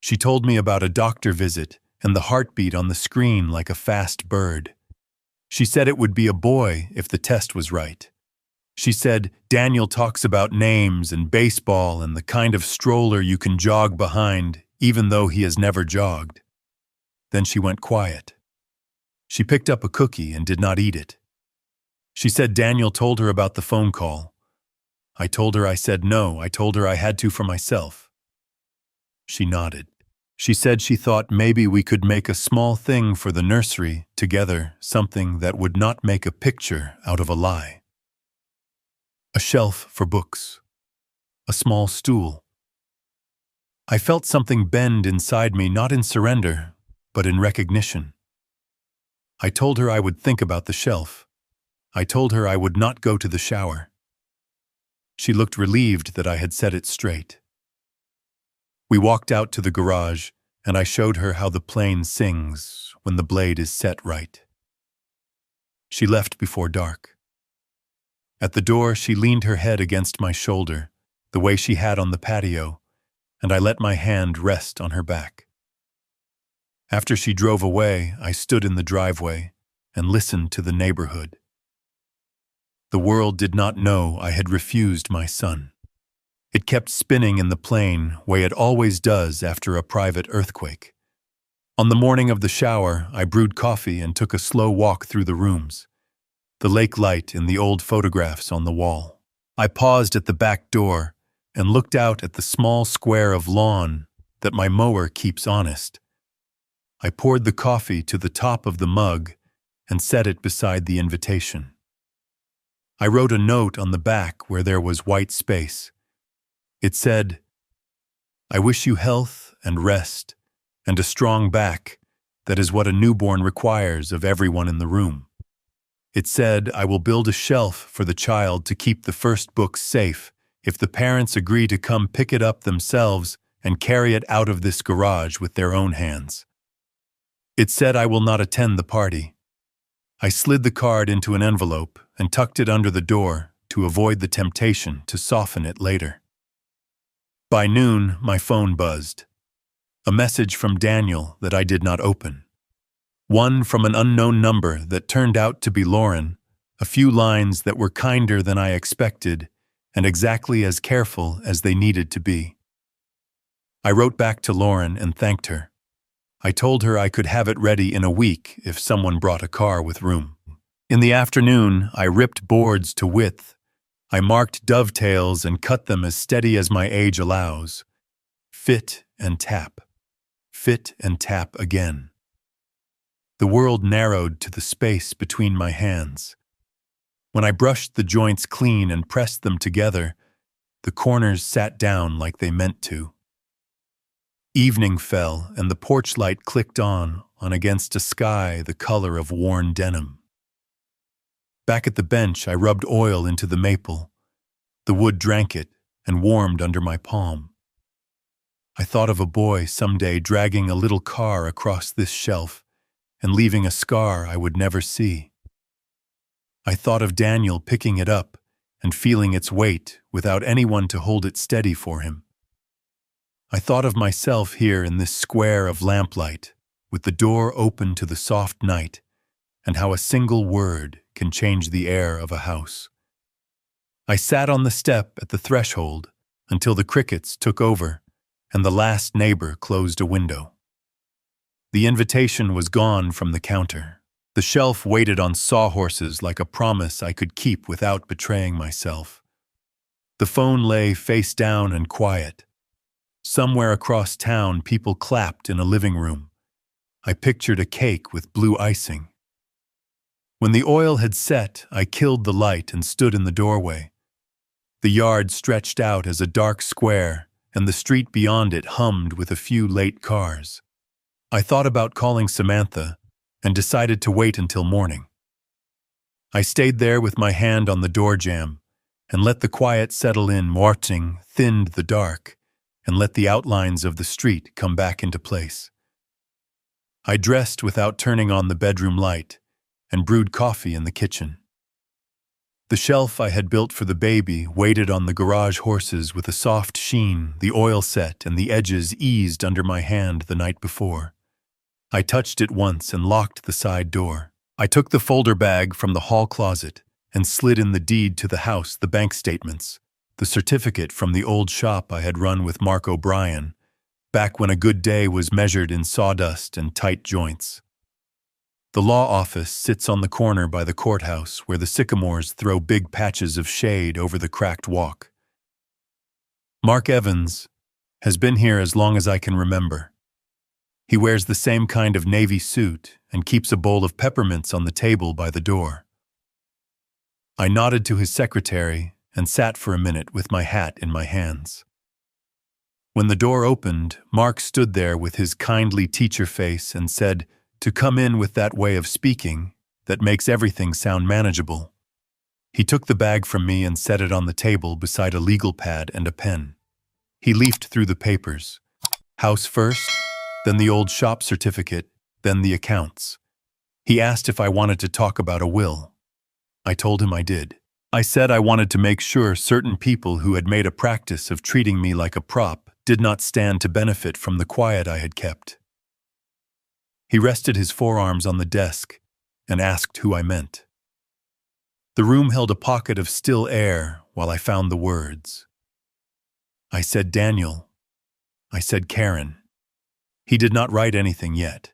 She told me about a doctor visit and the heartbeat on the screen like a fast bird. She said it would be a boy if the test was right. She said Daniel talks about names and baseball and the kind of stroller you can jog behind even though he has never jogged. Then she went quiet. She picked up a cookie and did not eat it. She said Daniel told her about the phone call. I told her I said no. I told her I had to for myself. She nodded. She said she thought maybe we could make a small thing for the nursery together, something that would not make a picture out of a lie. A shelf for books. A small stool. I felt something bend inside me, not in surrender, but in recognition. I told her I would think about the shelf. I told her I would not go to the shower. She looked relieved that I had set it straight. We walked out to the garage, and I showed her how the plane sings when the blade is set right. She left before dark. At the door, she leaned her head against my shoulder, the way she had on the patio, and I let my hand rest on her back. After she drove away, I stood in the driveway and listened to the neighborhood. The world did not know I had refused my son. It kept spinning in the plane, way it always does after a private earthquake. On the morning of the shower, I brewed coffee and took a slow walk through the rooms, the lake light in the old photographs on the wall. I paused at the back door and looked out at the small square of lawn that my mower keeps honest. I poured the coffee to the top of the mug and set it beside the invitation. I wrote a note on the back where there was white space. It said, "I wish you health and rest and a strong back. That is what a newborn requires of everyone in the room." It said, "I will build a shelf for the child to keep the first books safe if the parents agree to come pick it up themselves and carry it out of this garage with their own hands." It said I will not attend the party. I slid the card into an envelope and tucked it under the door to avoid the temptation to soften it later. By noon, my phone buzzed. A message from Daniel that I did not open. One from an unknown number that turned out to be Lauren, a few lines that were kinder than I expected and exactly as careful as they needed to be. I wrote back to Lauren and thanked her. I told her I could have it ready in a week if someone brought a car with room. In the afternoon, I ripped boards to width. I marked dovetails and cut them as steady as my age allows. Fit and tap. Fit and tap again. The world narrowed to the space between my hands. When I brushed the joints clean and pressed them together, the corners sat down like they meant to. Evening fell, and the porch light clicked on against a sky the color of worn denim. Back at the bench, I rubbed oil into the maple. The wood drank it and warmed under my palm. I thought of a boy someday dragging a little car across this shelf and leaving a scar I would never see. I thought of Daniel picking it up and feeling its weight without anyone to hold it steady for him. I thought of myself here in this square of lamplight, with the door open to the soft night, and how a single word can change the air of a house. I sat on the step at the threshold until the crickets took over and the last neighbor closed a window. The invitation was gone from the counter. The shelf waited on sawhorses like a promise I could keep without betraying myself. The phone lay face down and quiet. Somewhere across town, people clapped in a living room. I pictured a cake with blue icing. When the oil had set, I killed the light and stood in the doorway. The yard stretched out as a dark square, and the street beyond it hummed with a few late cars. I thought about calling Samantha and decided to wait until morning. I stayed there with my hand on the door jamb and let the quiet settle in. Watching thinned the dark and let the outlines of the street come back into place. I dressed without turning on the bedroom light and brewed coffee in the kitchen. The shelf I had built for the baby waited on the garage horses with a soft sheen, the oil set and the edges eased under my hand the night before. I touched it once and locked the side door. I took the folder bag from the hall closet and slid in the deed to the house, the bank statements, the certificate from the old shop I had run with Mark O'Brien, back when a good day was measured in sawdust and tight joints. The law office sits on the corner by the courthouse where the sycamores throw big patches of shade over the cracked walk. Mark Evans has been here as long as I can remember. He wears the same kind of navy suit and keeps a bowl of peppermints on the table by the door. I nodded to his secretary and sat for a minute with my hat in my hands. When the door opened, Mark stood there with his kindly teacher face and said, "To come in with that way of speaking, that makes everything sound manageable." He took the bag from me and set it on the table beside a legal pad and a pen. He leafed through the papers. House first, then the old shop certificate, then the accounts. He asked if I wanted to talk about a will. I told him I did. I said I wanted to make sure certain people who had made a practice of treating me like a prop did not stand to benefit from the quiet I had kept. He rested his forearms on the desk and asked who I meant. The room held a pocket of still air while I found the words. I said Daniel. I said Karen. He did not write anything yet.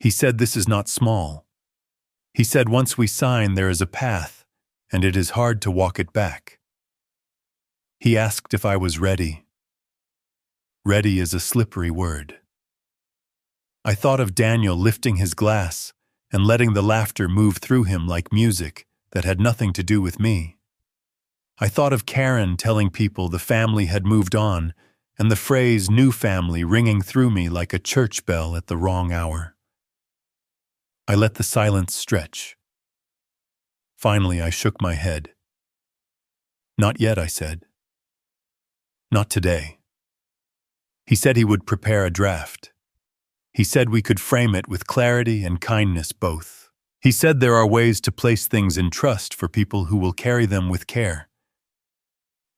He said this is not small. He said once we sign there is a path, and it is hard to walk it back. He asked if I was ready. Ready is a slippery word. I thought of Daniel lifting his glass and letting the laughter move through him like music that had nothing to do with me. I thought of Karen telling people the family had moved on and the phrase "new family" ringing through me like a church bell at the wrong hour. I let the silence stretch. Finally, I shook my head. "Not yet," I said. "Not today." He said he would prepare a draft. He said we could frame it with clarity and kindness both. He said there are ways to place things in trust for people who will carry them with care.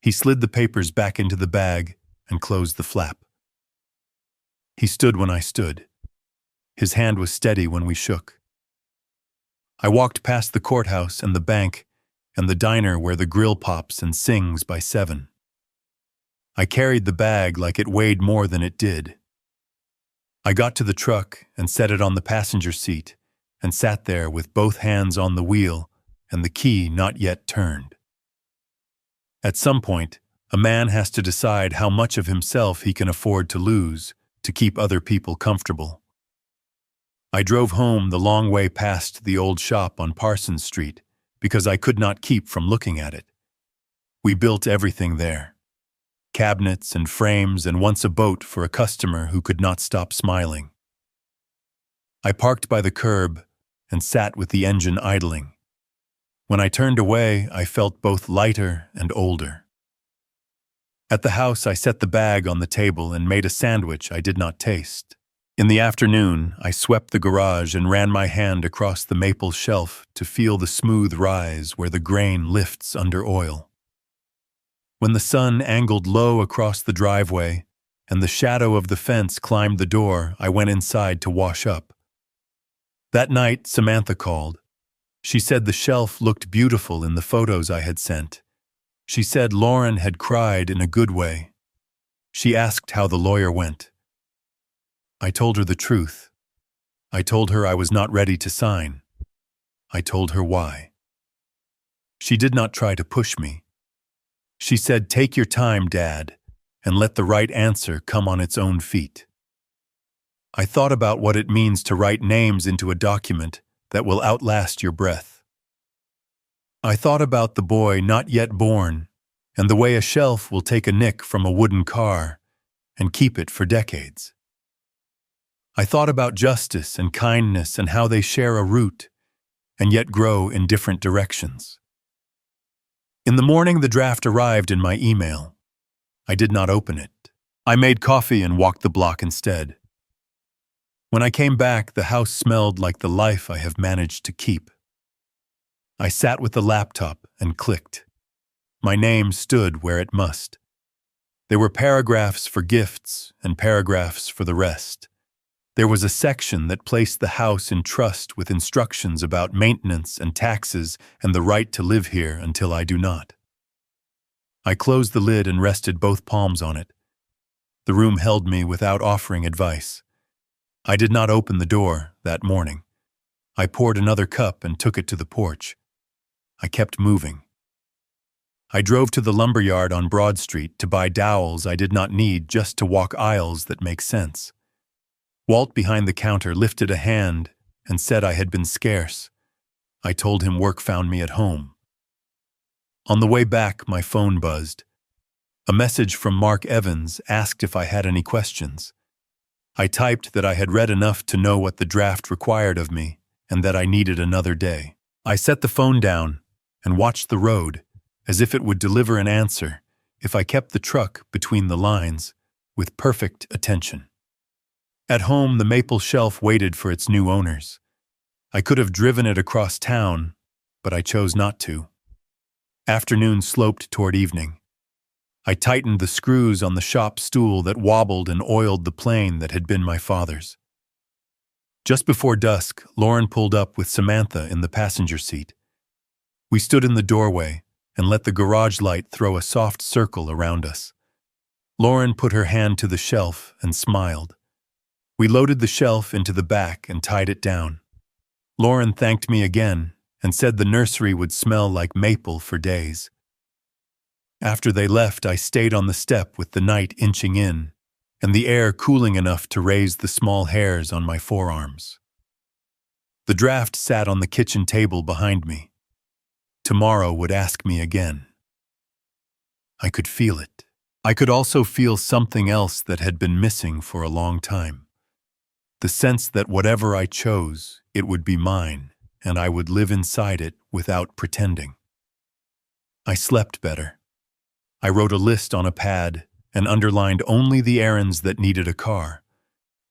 He slid the papers back into the bag and closed the flap. He stood when I stood. His hand was steady when we shook. I walked past the courthouse and the bank and the diner where the grill pops and sings by 7. I carried the bag like it weighed more than it did. I got to the truck and set it on the passenger seat and sat there with both hands on the wheel and the key not yet turned. At some point, a man has to decide how much of himself he can afford to lose to keep other people comfortable. I drove home the long way past the old shop on Parsons Street because I could not keep from looking at it. We built everything there. Cabinets and frames and once a boat for a customer who could not stop smiling. I parked by the curb and sat with the engine idling. When I turned away, I felt both lighter and older. At the house, I set the bag on the table and made a sandwich I did not taste. In the afternoon, I swept the garage and ran my hand across the maple shelf to feel the smooth rise where the grain lifts under oil. When the sun angled low across the driveway and the shadow of the fence climbed the door, I went inside to wash up. That night, Samantha called. She said the shelf looked beautiful in the photos I had sent. She said Lauren had cried in a good way. She asked how the lawyer went. I told her the truth. I told her I was not ready to sign. I told her why. She did not try to push me. She said, "Take your time, Dad, and let the right answer come on its own feet." I thought about what it means to write names into a document that will outlast your breath. I thought about the boy not yet born and the way a shelf will take a nick from a wooden car and keep it for decades. I thought about justice and kindness and how they share a root and yet grow in different directions. In the morning, the draft arrived in my email. I did not open it. I made coffee and walked the block instead. When I came back, the house smelled like the life I have managed to keep. I sat with the laptop and clicked. My name stood where it must. There were paragraphs for gifts and paragraphs for the rest. There was a section that placed the house in trust with instructions about maintenance and taxes and the right to live here until I do not. I closed the lid and rested both palms on it. The room held me without offering advice. I did not open the door that morning. I poured another cup and took it to the porch. I kept moving. I drove to the lumberyard on Broad Street to buy dowels I did not need just to walk aisles that make sense. Walt behind the counter lifted a hand and said I had been scarce. I told him work found me at home. On the way back, my phone buzzed. A message from Mark Evans asked if I had any questions. I typed that I had read enough to know what the draft required of me and that I needed another day. I set the phone down and watched the road as if it would deliver an answer if I kept the truck between the lines with perfect attention. At home, the maple shelf waited for its new owners. I could have driven it across town, but I chose not to. Afternoon sloped toward evening. I tightened the screws on the shop stool that wobbled and oiled the plane that had been my father's. Just before dusk, Lauren pulled up with Samantha in the passenger seat. We stood in the doorway and let the garage light throw a soft circle around us. Lauren put her hand to the shelf and smiled. We loaded the shelf into the back and tied it down. Lauren thanked me again and said the nursery would smell like maple for days. After they left, I stayed on the step with the night inching in and the air cooling enough to raise the small hairs on my forearms. The draft sat on the kitchen table behind me. Tomorrow would ask me again. I could feel it. I could also feel something else that had been missing for a long time. The sense that whatever I chose, it would be mine, and I would live inside it without pretending. I slept better. I wrote a list on a pad and underlined only the errands that needed a car.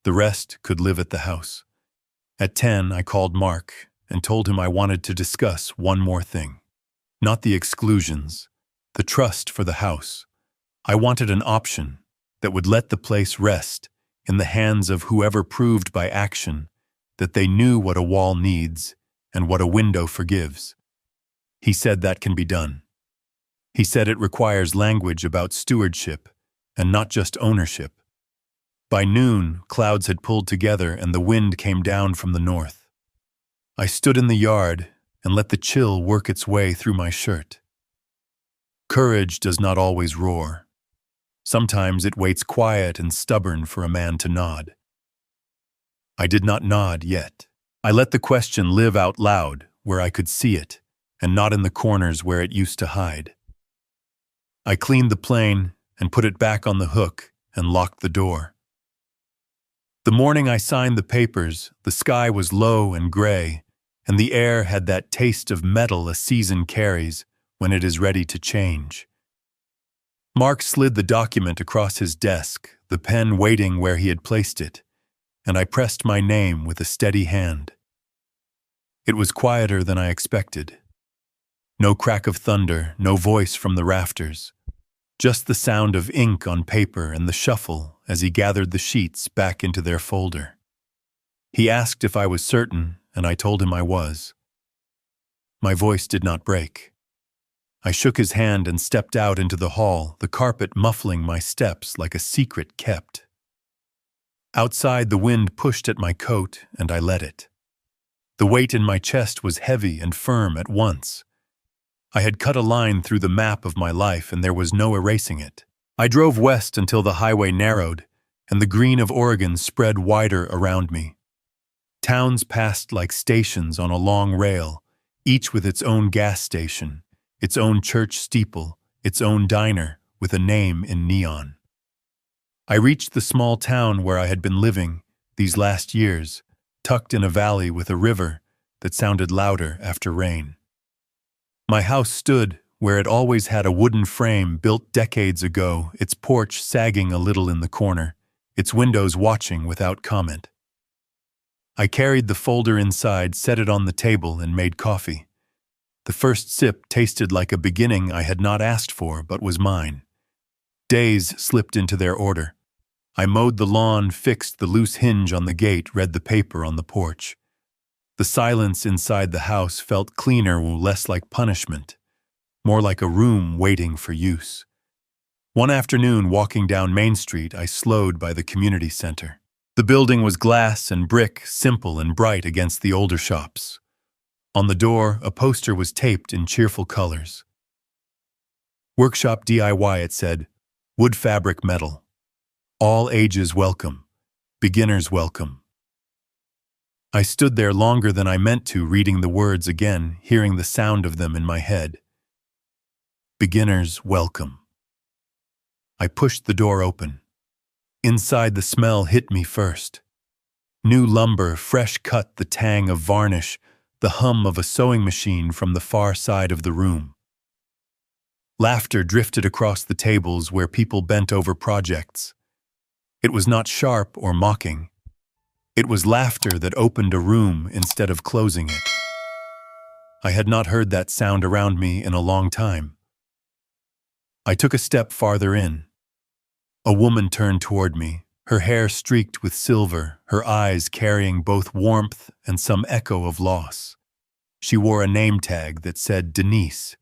The rest could live at the house. At 10, I called Mark and told him I wanted to discuss one more thing. Not the exclusions, the trust for the house. I wanted an option that would let the place rest in the hands of whoever proved by action that they knew what a wall needs and what a window forgives. He said that can be done. He said it requires language about stewardship and not just ownership. By noon, clouds had pulled together and the wind came down from the north. I stood in the yard and let the chill work its way through my shirt. Courage does not always roar. Sometimes it waits quiet and stubborn for a man to nod. I did not nod yet. I let the question live out loud where I could see it, and not in the corners where it used to hide. I cleaned the plane and put it back on the hook and locked the door. The morning I signed the papers, the sky was low and gray, and the air had that taste of metal a season carries when it is ready to change. Mark slid the document across his desk, the pen waiting where he had placed it, and I pressed my name with a steady hand. It was quieter than I expected. No crack of thunder, no voice from the rafters. Just the sound of ink on paper and the shuffle as he gathered the sheets back into their folder. He asked if I was certain, and I told him I was. My voice did not break. I shook his hand and stepped out into the hall, the carpet muffling my steps like a secret kept. Outside, the wind pushed at my coat, and I let it. The weight in my chest was heavy and firm at once. I had cut a line through the map of my life, and there was no erasing it. I drove west until the highway narrowed, and the green of Oregon spread wider around me. Towns passed like stations on a long rail, each with its own gas station, its own church steeple, its own diner, with a name in neon. I reached the small town where I had been living these last years, tucked in a valley with a river that sounded louder after rain. My house stood where it always had a wooden frame built decades ago, its porch sagging a little in the corner, its windows watching without comment. I carried the folder inside, set it on the table, and made coffee. The first sip tasted like a beginning I had not asked for but was mine. Days slipped into their order. I mowed the lawn, fixed the loose hinge on the gate, read the paper on the porch. The silence inside the house felt cleaner, less like punishment, more like a room waiting for use. One afternoon, walking down Main Street, I slowed by the community center. The building was glass and brick, simple and bright against the older shops. On the door, a poster was taped in cheerful colors. Workshop DIY, it said, wood fabric metal. All ages welcome. Beginners welcome. I stood there longer than I meant to, reading the words again, hearing the sound of them in my head. Beginners welcome. I pushed the door open. Inside, the smell hit me first. New lumber, fresh cut, the tang of varnish, the hum of a sewing machine from the far side of the room. Laughter drifted across the tables where people bent over projects. It was not sharp or mocking. It was laughter that opened a room instead of closing it. I had not heard that sound around me in a long time. I took a step farther in. A woman turned toward me, her hair streaked with silver, her eyes carrying both warmth and some echo of loss. She wore a name tag that said Denise.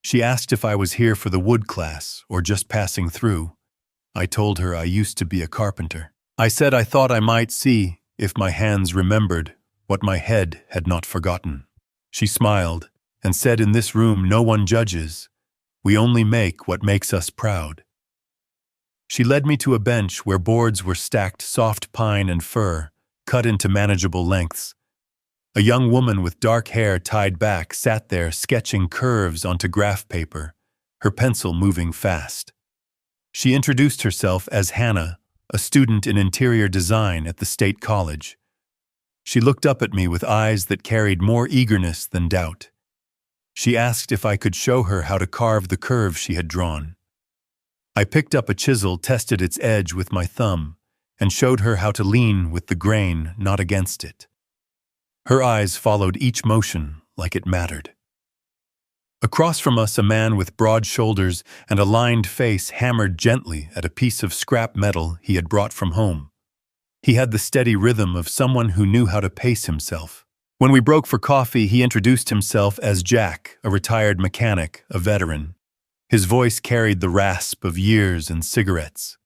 She asked if I was here for the wood class or just passing through. I told her I used to be a carpenter. I said I thought I might see if my hands remembered what my head had not forgotten. She smiled and said, "In this room no one judges. We only make what makes us proud." She led me to a bench where boards were stacked soft pine and fir, cut into manageable lengths. A young woman with dark hair tied back sat there sketching curves onto graph paper, her pencil moving fast. She introduced herself as Hannah, a student in interior design at the State College. She looked up at me with eyes that carried more eagerness than doubt. She asked if I could show her how to carve the curve she had drawn. I picked up a chisel, tested its edge with my thumb, and showed her how to lean with the grain, not against it. Her eyes followed each motion like it mattered. Across from us, a man with broad shoulders and a lined face hammered gently at a piece of scrap metal he had brought from home. He had the steady rhythm of someone who knew how to pace himself. When we broke for coffee, he introduced himself as Jack, a retired mechanic, a veteran. His voice carried the rasp of years and cigarettes.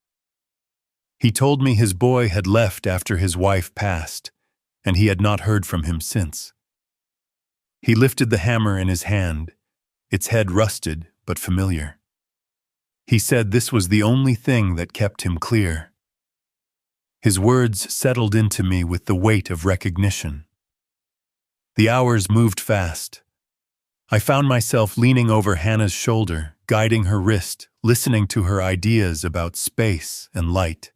He told me his boy had left after his wife passed, and he had not heard from him since. He lifted the hammer in his hand, its head rusted but familiar. He said this was the only thing that kept him clear. His words settled into me with the weight of recognition. The hours moved fast. I found myself leaning over Hannah's shoulder, guiding her wrist, listening to her ideas about space and light.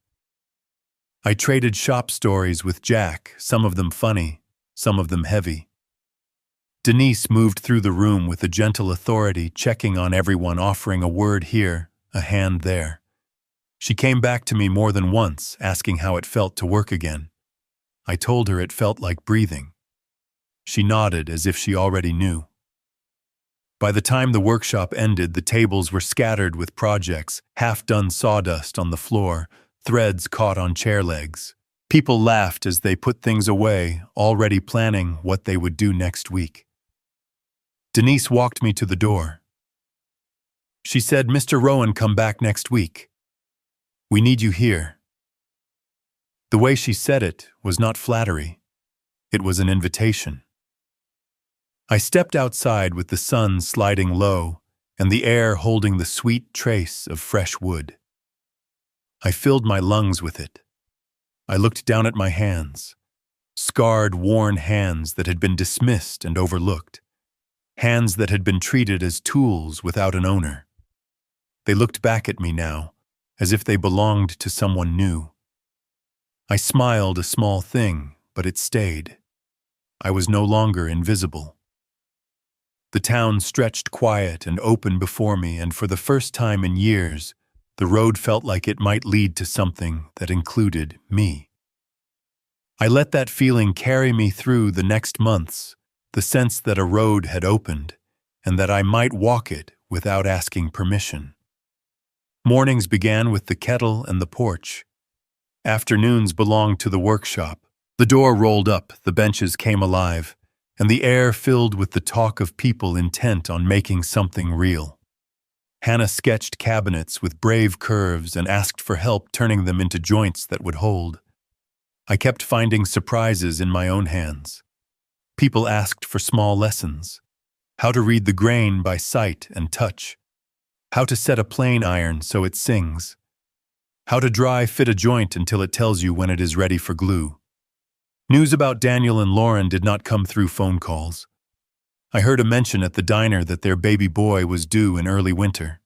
I traded shop stories with Jack, some of them funny, some of them heavy. Denise moved through the room with a gentle authority, checking on everyone, offering a word here, a hand there. She came back to me more than once, asking how it felt to work again. I told her it felt like breathing. She nodded as if she already knew. By the time the workshop ended, the tables were scattered with projects, half-done sawdust on the floor, threads caught on chair legs. People laughed as they put things away, already planning what they would do next week. Denise walked me to the door. She said, "Mr. Rowan, come back next week. We need you here." The way she said it was not flattery. It was an invitation. I stepped outside with the sun sliding low and the air holding the sweet trace of fresh wood. I filled my lungs with it. I looked down at my hands, scarred, worn hands that had been dismissed and overlooked, hands that had been treated as tools without an owner. They looked back at me now, as if they belonged to someone new. I smiled, a small thing, but it stayed. I was no longer invisible. The town stretched quiet and open before me, and for the first time in years, the road felt like it might lead to something that included me. I let that feeling carry me through the next months, the sense that a road had opened, and that I might walk it without asking permission. Mornings began with the kettle and the porch. Afternoons belonged to the workshop. The door rolled up, the benches came alive, and the air filled with the talk of people intent on making something real. Hannah sketched cabinets with brave curves and asked for help turning them into joints that would hold. I kept finding surprises in my own hands. People asked for small lessons: how to read the grain by sight and touch, how to set a plane iron so it sings, how to dry fit a joint until it tells you when it is ready for glue. News about Daniel and Lauren did not come through phone calls. I heard a mention at the diner that their baby boy was due in early winter.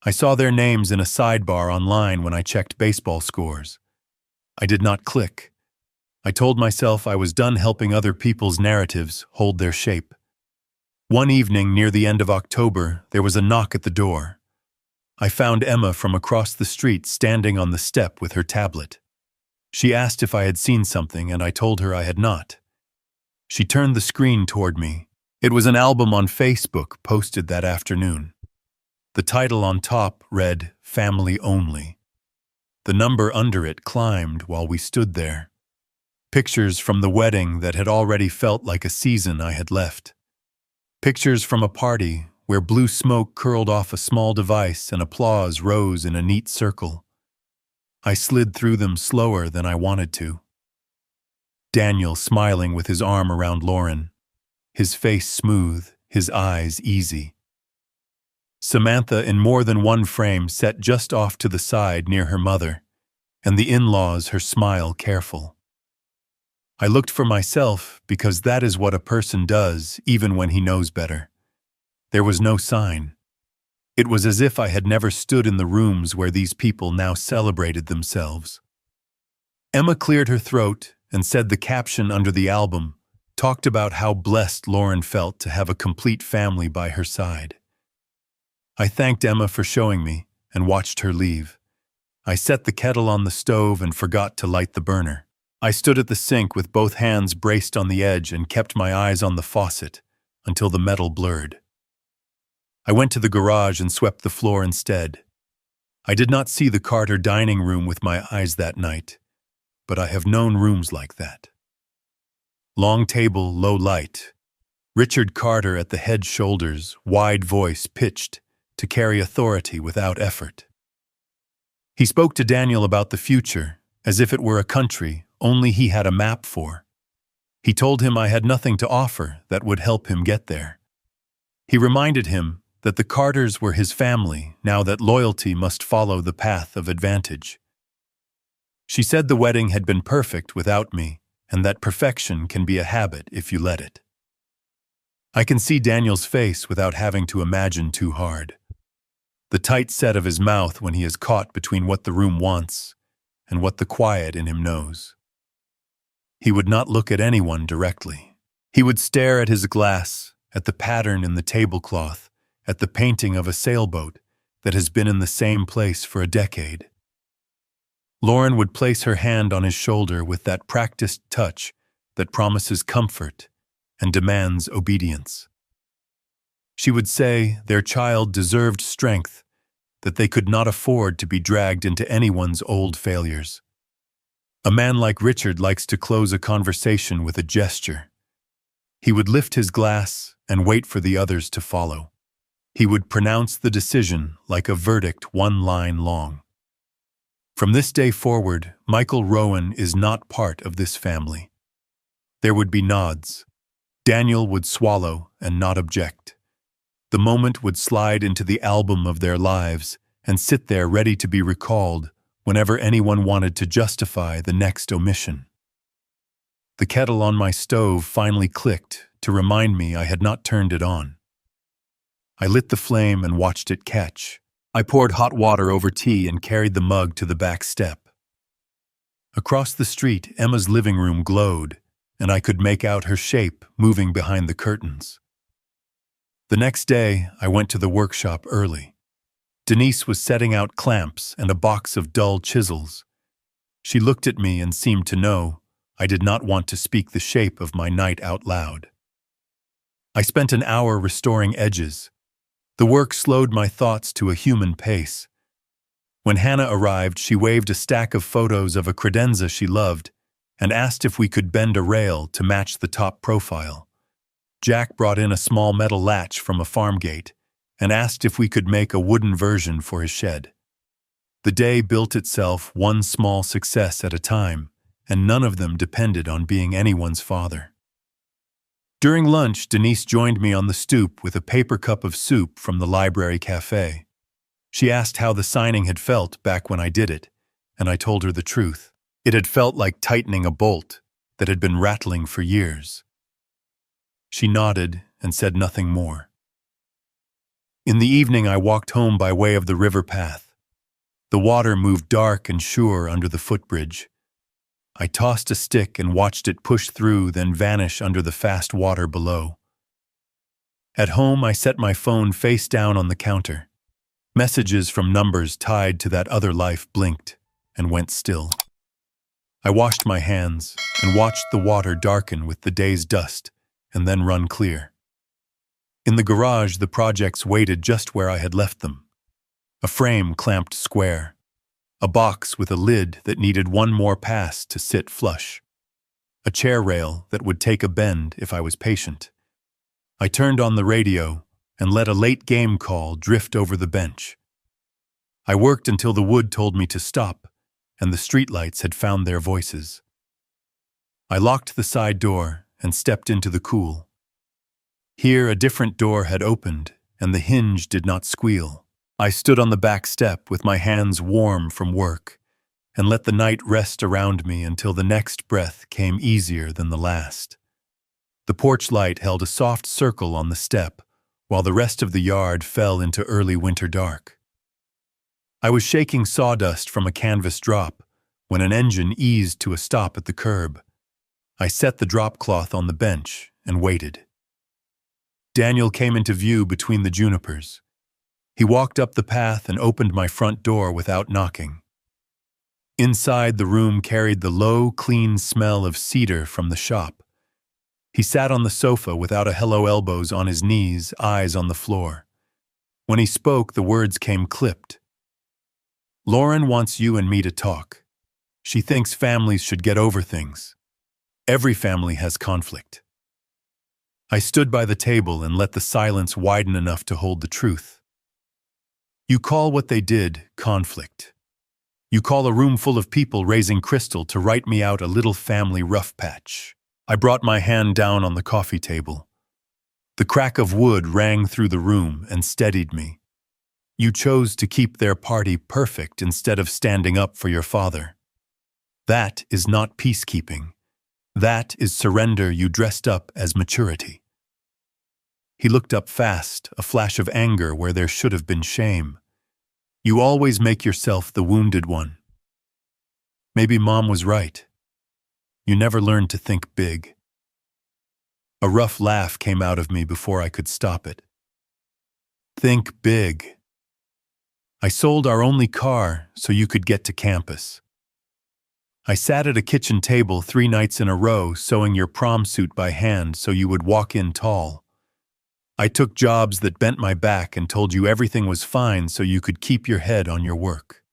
I saw their names in a sidebar online when I checked baseball scores. I did not click. I told myself I was done helping other people's narratives hold their shape. One evening near the end of October, there was a knock at the door. I found Emma from across the street standing on the step with her tablet. She asked if I had seen something, and I told her I had not. She turned the screen toward me. It was an album on Facebook posted that afternoon. The title on top read, "Family Only." The number under it climbed while we stood there. Pictures from the wedding that had already felt like a season I had left. Pictures from a party where blue smoke curled off a small device and applause rose in a neat circle. I slid through them slower than I wanted to. Daniel smiling with his arm around Lauren, his face smooth, his eyes easy. Samantha in more than one frame set just off to the side near her mother, and the in-laws her smile careful. I looked for myself because that is what a person does even when he knows better. There was no sign. It was as if I had never stood in the rooms where these people now celebrated themselves. Emma cleared her throat and said the caption under the album talked about how blessed Lauren felt to have a complete family by her side. I thanked Emma for showing me and watched her leave. I set the kettle on the stove and forgot to light the burner. I stood at the sink with both hands braced on the edge and kept my eyes on the faucet until the metal blurred. I went to the garage and swept the floor instead. I did not see the Carter dining room with my eyes that night, but I have known rooms like that. Long table, low light. Richard Carter at the head shoulders, wide voice pitched to carry authority without effort. He spoke to Daniel about the future, as if it were a country only he had a map for. He told him I had nothing to offer that would help him get there. He reminded him that the Carters were his family, now that loyalty must follow the path of advantage. She said the wedding had been perfect without me, and that perfection can be a habit if you let it. I can see Daniel's face without having to imagine too hard. The tight set of his mouth when he is caught between what the room wants and what the quiet in him knows. He would not look at anyone directly. He would stare at his glass, at the pattern in the tablecloth, at the painting of a sailboat that has been in the same place for a decade. Lauren would place her hand on his shoulder with that practiced touch that promises comfort and demands obedience. She would say their child deserved strength, that they could not afford to be dragged into anyone's old failures. A man like Richard likes to close a conversation with a gesture. He would lift his glass and wait for the others to follow. He would pronounce the decision like a verdict one line long. From this day forward, Michael Rowan is not part of this family. There would be nods. Daniel would swallow and not object. The moment would slide into the album of their lives and sit there ready to be recalled whenever anyone wanted to justify the next omission. The kettle on my stove finally clicked to remind me I had not turned it on. I lit the flame and watched it catch. I poured hot water over tea and carried the mug to the back step. Across the street, Emma's living room glowed, and I could make out her shape moving behind the curtains. The next day, I went to the workshop early. Denise was setting out clamps and a box of dull chisels. She looked at me and seemed to know I did not want to speak the shape of my night out loud. I spent an hour restoring edges. The work slowed my thoughts to a human pace. When Hannah arrived, she waved a stack of photos of a credenza she loved and asked if we could bend a rail to match the top profile. Jack brought in a small metal latch from a farm gate and asked if we could make a wooden version for his shed. The day built itself one small success at a time, and none of them depended on being anyone's father. During lunch, Denise joined me on the stoop with a paper cup of soup from the library cafe. She asked how the signing had felt back when I did it, and I told her the truth. It had felt like tightening a bolt that had been rattling for years. She nodded and said nothing more. In the evening, I walked home by way of the river path. The water moved dark and sure under the footbridge. I tossed a stick and watched it push through, then vanish under the fast water below. At home, I set my phone face down on the counter. Messages from numbers tied to that other life blinked and went still. I washed my hands and watched the water darken with the day's dust and then run clear. In the garage, the projects waited just where I had left them. A frame clamped square. A box with a lid that needed one more pass to sit flush. A chair rail that would take a bend if I was patient. I turned on the radio and let a late game call drift over the bench. I worked until the wood told me to stop, and the streetlights had found their voices. I locked the side door and stepped into the cool. Here a different door had opened, and the hinge did not squeal. I stood on the back step with my hands warm from work, and let the night rest around me until the next breath came easier than the last. The porch light held a soft circle on the step, while the rest of the yard fell into early winter dark. I was shaking sawdust from a canvas drop when an engine eased to a stop at the curb. I set the drop cloth on the bench and waited. Daniel came into view between the junipers. He walked up the path and opened my front door without knocking. Inside, the room carried the low, clean smell of cedar from the shop. He sat on the sofa without a hello elbows on his knees, eyes on the floor. When he spoke, the words came clipped. "Lauren wants you and me to talk. She thinks families should get over things. Every family has conflict." I stood by the table and let the silence widen enough to hold the truth. You call what they did conflict. You call a room full of people raising crystal to write me out a little family rough patch. I brought my hand down on the coffee table. The crack of wood rang through the room and steadied me. You chose to keep their party perfect instead of standing up for your father. That is not peacekeeping. That is surrender you dressed up as maturity. He looked up fast, a flash of anger where there should have been shame. You always make yourself the wounded one. Maybe Mom was right. You never learned to think big. A rough laugh came out of me before I could stop it. Think big. I sold our only car so you could get to campus. I sat at a kitchen table 3 nights in a row sewing your prom suit by hand so you would walk in tall. I took jobs that bent my back and told you everything was fine so you could keep your head on your work.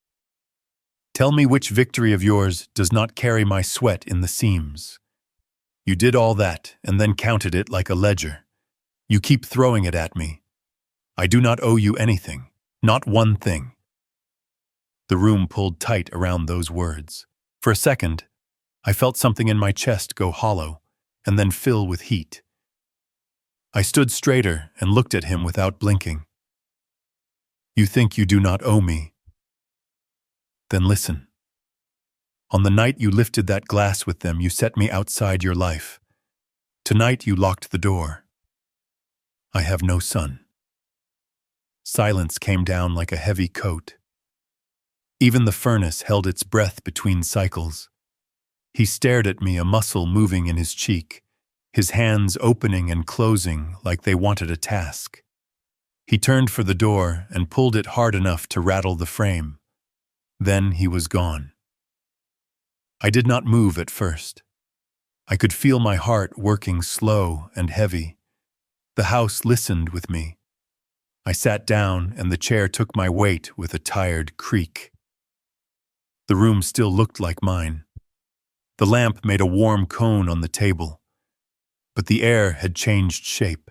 Tell me which victory of yours does not carry my sweat in the seams. You did all that and then counted it like a ledger. You keep throwing it at me. I do not owe you anything, not one thing. The room pulled tight around those words. For a second, I felt something in my chest go hollow and then fill with heat. I stood straighter and looked at him without blinking. You think you do not owe me? Then listen. On the night you lifted that glass with them, you set me outside your life. Tonight you locked the door. I have no son. Silence came down like a heavy coat. Even the furnace held its breath between cycles. He stared at me, a muscle moving in his cheek, his hands opening and closing like they wanted a task. He turned for the door and pulled it hard enough to rattle the frame. Then he was gone. I did not move at first. I could feel my heart working slow and heavy. The house listened with me. I sat down and the chair took my weight with a tired creak. The room still looked like mine. The lamp made a warm cone on the table, but the air had changed shape.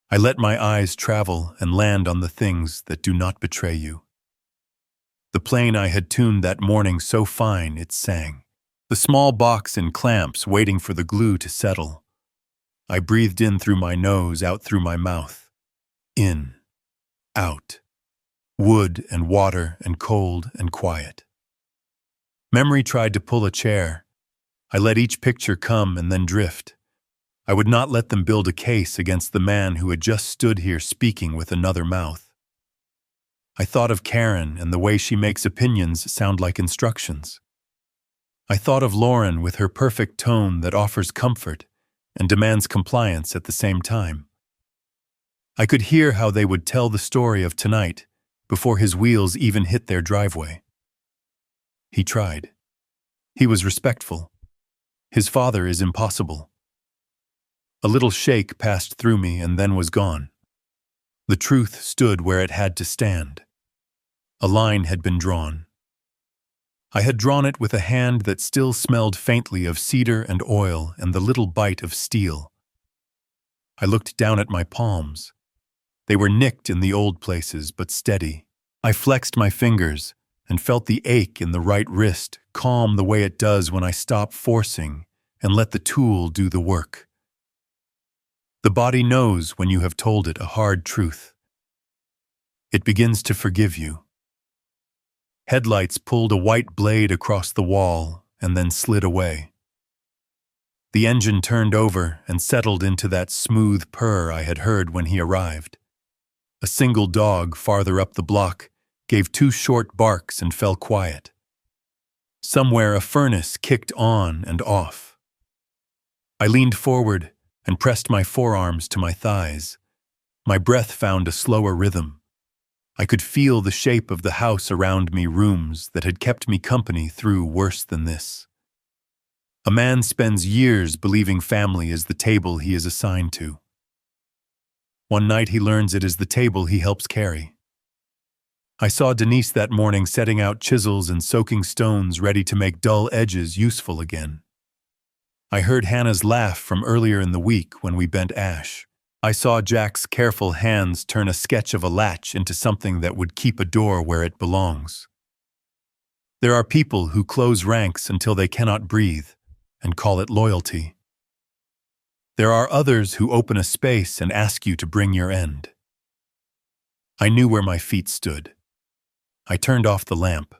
I let my eyes travel and land on the things that do not betray you. The plane I had tuned that morning so fine it sang. The small box in clamps waiting for the glue to settle. I breathed in through my nose, out through my mouth. In, out. Wood and water and cold and quiet. Memory tried to pull a chair. I let each picture come and then drift. I would not let them build a case against the man who had just stood here speaking with another mouth. I thought of Karen and the way she makes opinions sound like instructions. I thought of Lauren with her perfect tone that offers comfort and demands compliance at the same time. I could hear how they would tell the story of tonight before his wheels even hit their driveway. He tried. He was respectful. His father is impossible. A little shake passed through me and then was gone. The truth stood where it had to stand. A line had been drawn. I had drawn it with a hand that still smelled faintly of cedar and oil and the little bite of steel. I looked down at my palms. They were nicked in the old places, but steady. I flexed my fingers and felt the ache in the right wrist calm the way it does when I stop forcing and let the tool do the work. The body knows when you have told it a hard truth. It begins to forgive you. Headlights pulled a white blade across the wall and then slid away. The engine turned over and settled into that smooth purr I had heard when he arrived. A single dog farther up the block gave 2 short barks and fell quiet. Somewhere a furnace kicked on and off. I leaned forward and pressed my forearms to my thighs. My breath found a slower rhythm. I could feel the shape of the house around me, rooms that had kept me company through worse than this. A man spends years believing family is the table he is assigned to. One night he learns it is the table he helps carry. I saw Denise that morning setting out chisels and soaking stones ready to make dull edges useful again. I heard Hannah's laugh from earlier in the week when we bent ash. I saw Jack's careful hands turn a sketch of a latch into something that would keep a door where it belongs. There are people who close ranks until they cannot breathe and call it loyalty. There are others who open a space and ask you to bring your end. I knew where my feet stood. I turned off the lamp.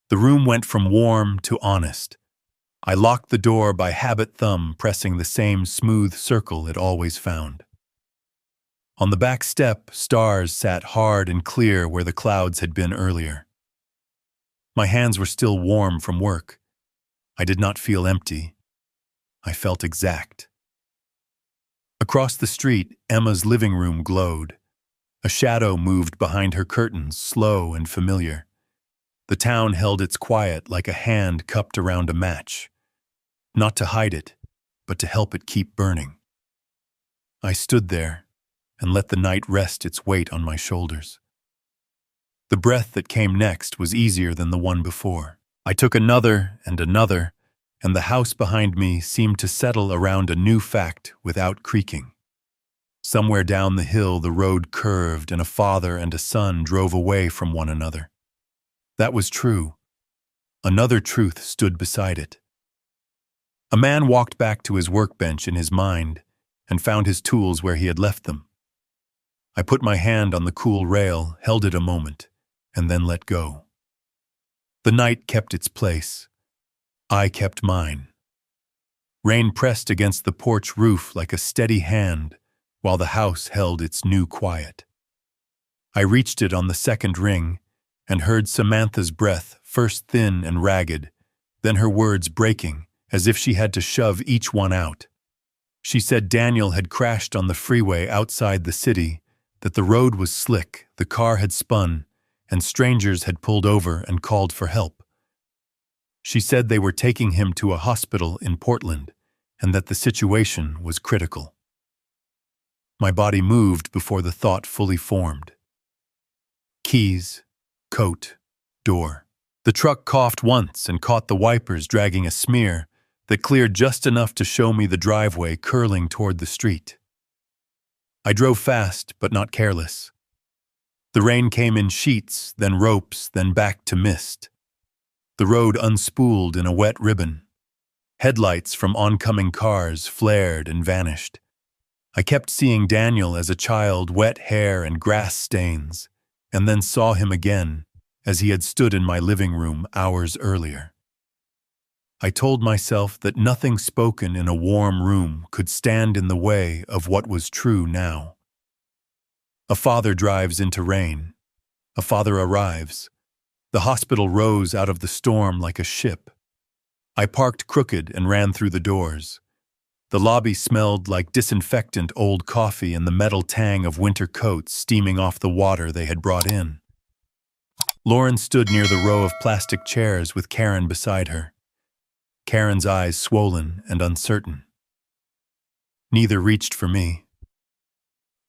The room went from warm to honest. I locked the door by habit, thumb pressing the same smooth circle it always found. On the back step, stars sat hard and clear where the clouds had been earlier. My hands were still warm from work. I did not feel empty. I felt exact. Across the street, Emma's living room glowed. A shadow moved behind her curtains, slow and familiar. The town held its quiet like a hand cupped around a match. Not to hide it, but to help it keep burning. I stood there and let the night rest its weight on my shoulders. The breath that came next was easier than the one before. I took another, and the house behind me seemed to settle around a new fact without creaking. Somewhere down the hill the road curved and a father and a son drove away from one another. That was true. Another truth stood beside it. A man walked back to his workbench in his mind and found his tools where he had left them. I put my hand on the cool rail, held it a moment, and then let go. The night kept its place. I kept mine. Rain pressed against the porch roof like a steady hand, while the house held its new quiet. I reached it on the second ring and heard Samantha's breath, first thin and ragged, then her words breaking, as if she had to shove each one out. She said Daniel had crashed on the freeway outside the city, that the road was slick, the car had spun, and strangers had pulled over and called for help. She said they were taking him to a hospital in Portland, and that the situation was critical. My body moved before the thought fully formed. Keys, coat, door. The truck coughed once and caught the wipers dragging a smear that cleared just enough to show me the driveway curling toward the street. I drove fast, but not careless. The rain came in sheets, then ropes, then back to mist. The road unspooled in a wet ribbon. Headlights from oncoming cars flared and vanished. I kept seeing Daniel as a child, wet hair and grass stains, and then saw him again as he had stood in my living room hours earlier. I told myself that nothing spoken in a warm room could stand in the way of what was true now. A father drives into rain. A father arrives. The hospital rose out of the storm like a ship. I parked crooked and ran through the doors. The lobby smelled like disinfectant old coffee and the metal tang of winter coats steaming off the water they had brought in. Lauren stood near the row of plastic chairs with Karen beside her. Karen's eyes swollen and uncertain. Neither reached for me.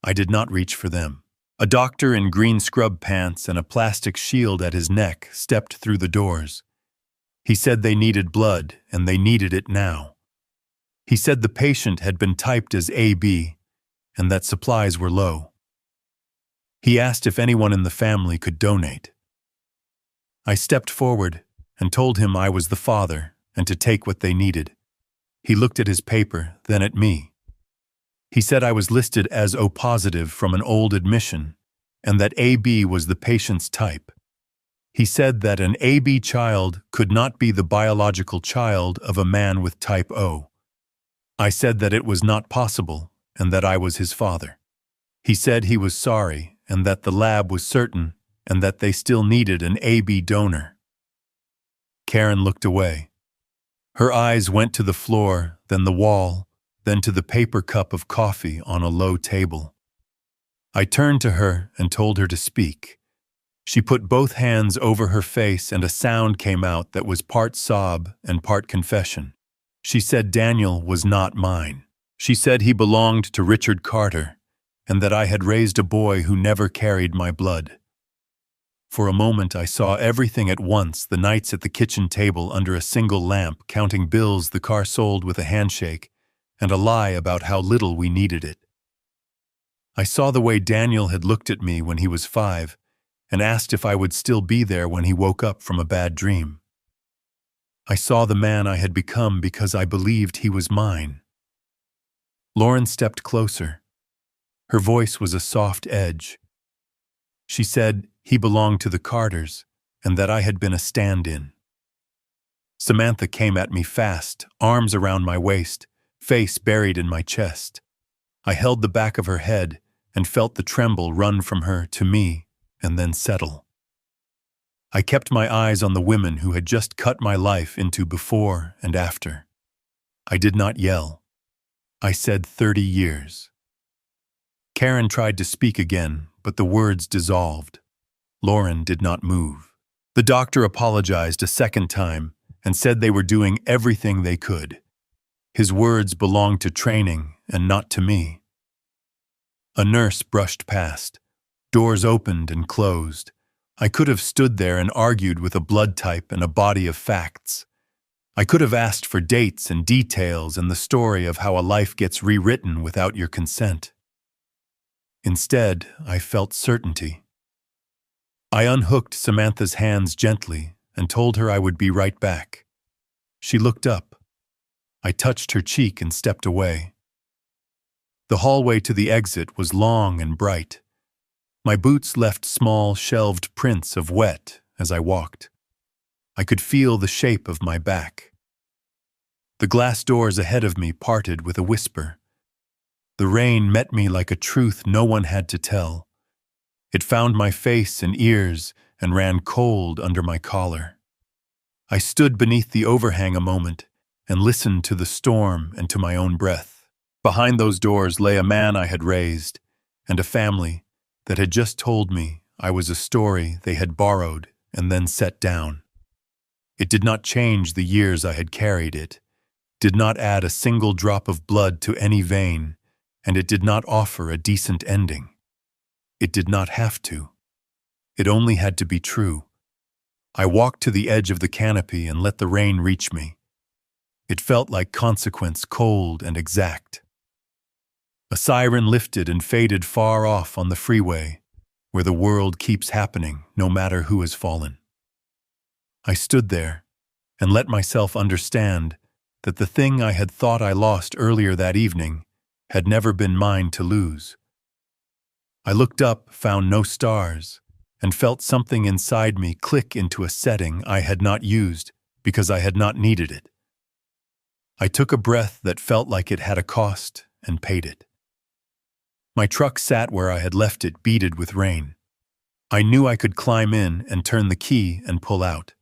I did not reach for them. A doctor in green scrub pants and a plastic shield at his neck stepped through the doors. He said they needed blood, and they needed it now. He said the patient had been typed as AB, and that supplies were low. He asked if anyone in the family could donate. I stepped forward and told him I was the father and to take what they needed. He looked at his paper, then at me. He said I was listed as O positive from an old admission, and that AB was the patient's type. He said that an AB child could not be the biological child of a man with type O. I said that it was not possible, and that I was his father. He said he was sorry, and that the lab was certain, and that they still needed an AB donor. Karen looked away. Her eyes went to the floor, then the wall, then to the paper cup of coffee on a low table. I turned to her and told her to speak. She put both hands over her face and a sound came out that was part sob and part confession. She said Daniel was not mine. She said he belonged to Richard Carter, and that I had raised a boy who never carried my blood. For a moment I saw everything at once, the nights at the kitchen table under a single lamp, counting bills the car sold with a handshake, and a lie about how little we needed it. I saw the way Daniel had looked at me when he was 5, and asked if I would still be there when he woke up from a bad dream. I saw the man I had become because I believed he was mine. Lauren stepped closer. Her voice was a soft edge. She said he belonged to the Carters, and that I had been a stand-in. Samantha came at me fast, arms around my waist, face buried in my chest. I held the back of her head and felt the tremble run from her to me and then settle. I kept my eyes on the women who had just cut my life into before and after. I did not yell. I said 30 years. Karen tried to speak again, but the words dissolved. Lauren did not move. The doctor apologized a second time and said they were doing everything they could. His words belonged to training and not to me. A nurse brushed past. Doors opened and closed. I could have stood there and argued with a blood type and a body of facts. I could have asked for dates and details and the story of how a life gets rewritten without your consent. Instead, I felt certainty. I unhooked Samantha's hands gently and told her I would be right back. She looked up. I touched her cheek and stepped away. The hallway to the exit was long and bright. My boots left small, shelved prints of wet as I walked. I could feel the shape of my back. The glass doors ahead of me parted with a whisper. The rain met me like a truth no one had to tell. It found my face and ears and ran cold under my collar. I stood beneath the overhang a moment and listened to the storm and to my own breath. Behind those doors lay a man I had raised and a family that had just told me I was a story they had borrowed and then set down. It did not change the years I had carried it, did not add a single drop of blood to any vein, and it did not offer a decent ending. It did not have to. It only had to be true. I walked to the edge of the canopy and let the rain reach me. It felt like consequence, cold and exact. A siren lifted and faded far off on the freeway, where the world keeps happening no matter who has fallen. I stood there and let myself understand that the thing I had thought I lost earlier that evening had never been mine to lose. I looked up, found no stars, and felt something inside me click into a setting I had not used because I had not needed it. I took a breath that felt like it had a cost and paid it. My truck sat where I had left it, beaded with rain. I knew I could climb in and turn the key and pull out.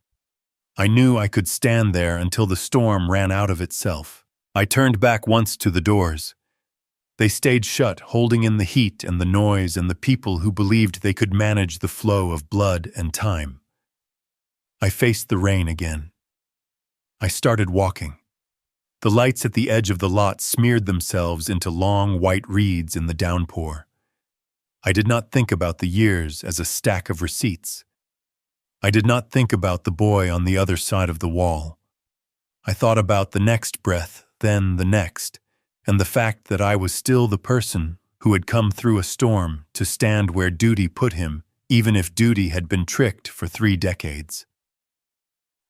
I knew I could stand there until the storm ran out of itself. I turned back once to the doors. They stayed shut, holding in the heat and the noise and the people who believed they could manage the flow of blood and time. I faced the rain again. I started walking. The lights at the edge of the lot smeared themselves into long white reeds in the downpour. I did not think about the years as a stack of receipts. I did not think about the boy on the other side of the wall. I thought about the next breath, then the next, and the fact that I was still the person who had come through a storm to stand where duty put him, even if duty had been tricked for 3 decades.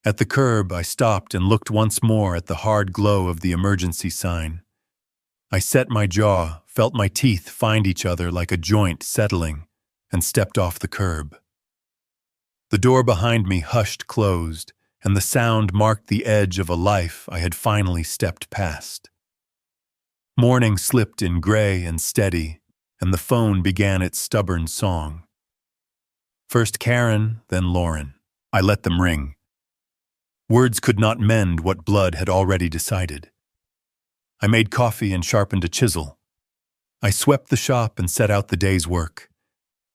At the curb, I stopped and looked once more at the hard glow of the emergency sign. I set my jaw, felt my teeth find each other like a joint settling, and stepped off the curb. The door behind me hushed closed, and the sound marked the edge of a life I had finally stepped past. Morning slipped in gray and steady, and the phone began its stubborn song. First Karen, then Lauren. I let them ring. Words could not mend what blood had already decided. I made coffee and sharpened a chisel. I swept the shop and set out the day's work.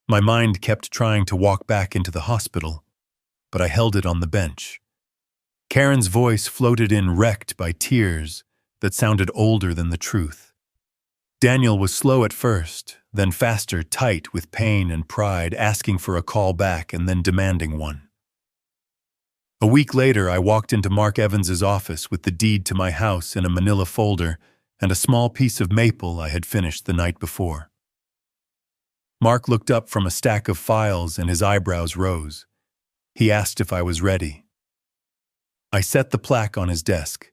My mind kept trying to walk back into the hospital, but I held it on the bench. Karen's voice floated in wrecked by tears that sounded older than the truth. Daniel was slow at first, then faster, tight with pain and pride, asking for a call back and then demanding one. A week later, I walked into Mark Evans's office with the deed to my house in a manila folder and a small piece of maple I had finished the night before. Mark looked up from a stack of files and his eyebrows rose. He asked if I was ready. I set the plaque on his desk.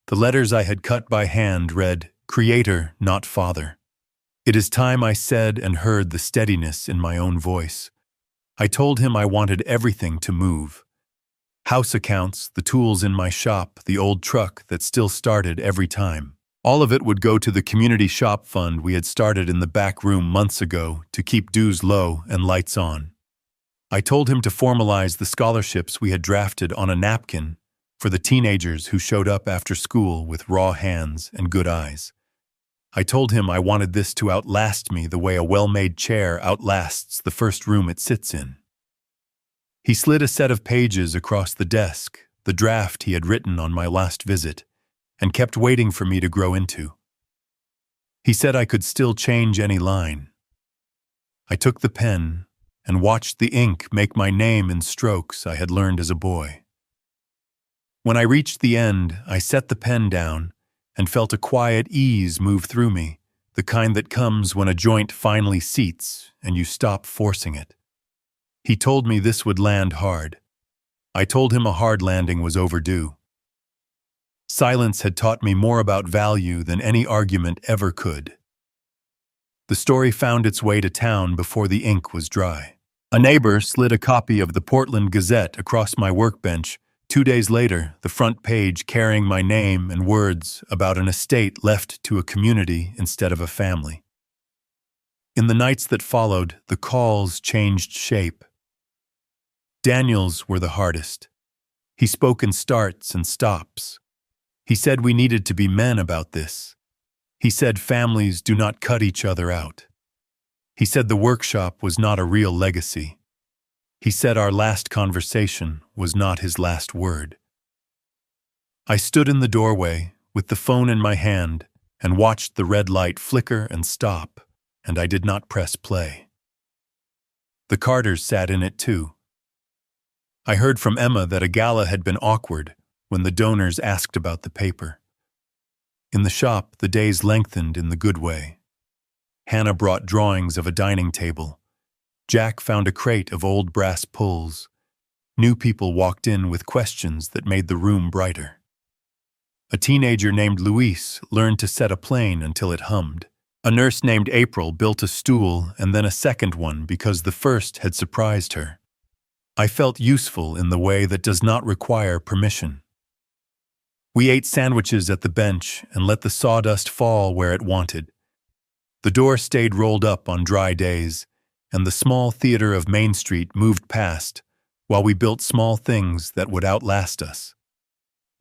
The letters I had cut by hand read, "Creator, not Father." It is time I said and heard the steadiness in my own voice. I told him I wanted everything to move. House accounts, the tools in my shop, the old truck that still started every time. All of it would go to the community shop fund we had started in the back room months ago to keep dues low and lights on. I told him to formalize the scholarships we had drafted on a napkin for the teenagers who showed up after school with raw hands and good eyes. I told him I wanted this to outlast me the way a well-made chair outlasts the first room it sits in. He slid a set of pages across the desk, the draft he had written on my last visit, and kept waiting for me to grow into. He said I could still change any line. I took the pen and watched the ink make my name in strokes I had learned as a boy. When I reached the end, I set the pen down and felt a quiet ease move through me, the kind that comes when a joint finally seats and you stop forcing it. He told me this would land hard. I told him a hard landing was overdue. Silence had taught me more about value than any argument ever could. The story found its way to town before the ink was dry. A neighbor slid a copy of the Portland Gazette across my workbench. 2 days later, the front page carrying my name and words about an estate left to a community instead of a family. In the nights that followed, the calls changed shape. Daniel's were the hardest. He spoke in starts and stops. He said we needed to be men about this. He said families do not cut each other out. He said the workshop was not a real legacy. He said our last conversation was not his last word. I stood in the doorway with the phone in my hand and watched the red light flicker and stop, and I did not press play. The Carters sat in it too. I heard from Emma that a gala had been awkward when the donors asked about the paper. In the shop, the days lengthened in the good way. Hannah brought drawings of a dining table. Jack found a crate of old brass pulls. New people walked in with questions that made the room brighter. A teenager named Luis learned to set a plane until it hummed. A nurse named April built a stool and then a second one because the first had surprised her. I felt useful in the way that does not require permission. We ate sandwiches at the bench and let the sawdust fall where it wanted. The door stayed rolled up on dry days, and the small theater of Main Street moved past while we built small things that would outlast us.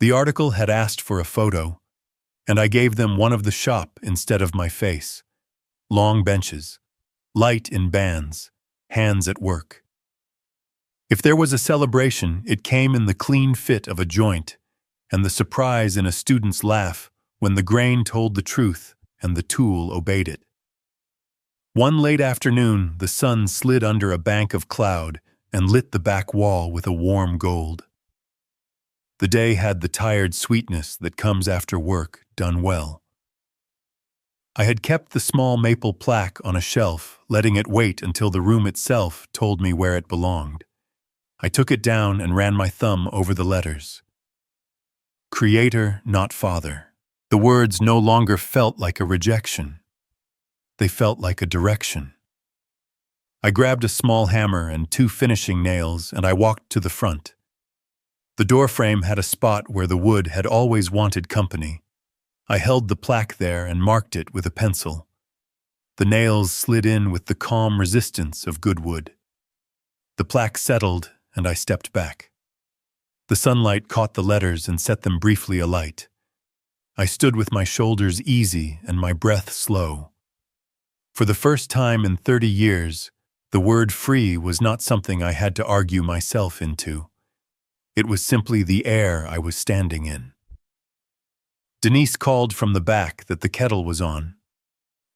The article had asked for a photo, and I gave them one of the shop instead of my face. Long benches, light in bands, hands at work. If there was a celebration, it came in the clean fit of a joint, and the surprise in a student's laugh when the grain told the truth and the tool obeyed it. One late afternoon, the sun slid under a bank of cloud and lit the back wall with a warm gold. The day had the tired sweetness that comes after work done well. I had kept the small maple plaque on a shelf, letting it wait until the room itself told me where it belonged. I took it down and ran my thumb over the letters. Creator, not Father. The words no longer felt like a rejection. They felt like a direction. I grabbed a small hammer and 2 finishing nails, and I walked to the front. The doorframe had a spot where the wood had always wanted company. I held the plaque there and marked it with a pencil. The nails slid in with the calm resistance of good wood. The plaque settled, and I stepped back. The sunlight caught the letters and set them briefly alight. I stood with my shoulders easy and my breath slow. For the first time in 30 years, the word free was not something I had to argue myself into. It was simply the air I was standing in. Denise called from the back that the kettle was on.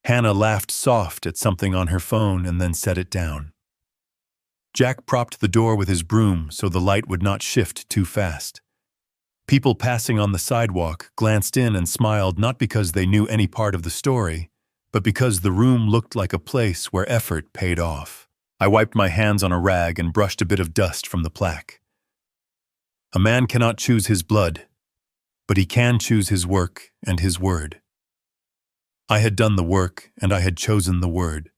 Hannah laughed soft at something on her phone and then set it down. Jack propped the door with his broom so the light would not shift too fast. People passing on the sidewalk glanced in and smiled not because they knew any part of the story, but because the room looked like a place where effort paid off. I wiped my hands on a rag and brushed a bit of dust from the plaque. A man cannot choose his blood, but he can choose his work and his word. I had done the work, and I had chosen the word.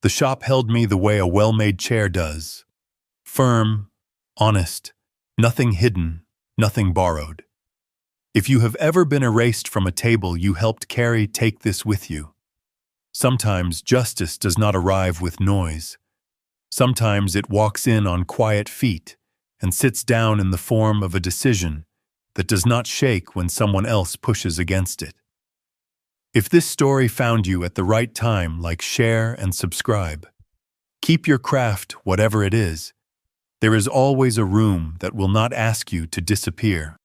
The shop held me the way a well-made chair does. Firm, honest, nothing hidden, nothing borrowed. If you have ever been erased from a table you helped carry, take this with you. Sometimes justice does not arrive with noise. Sometimes it walks in on quiet feet and sits down in the form of a decision that does not shake when someone else pushes against it. If this story found you at the right time, like, share, and subscribe. Keep your craft, whatever it is. There is always a room that will not ask you to disappear.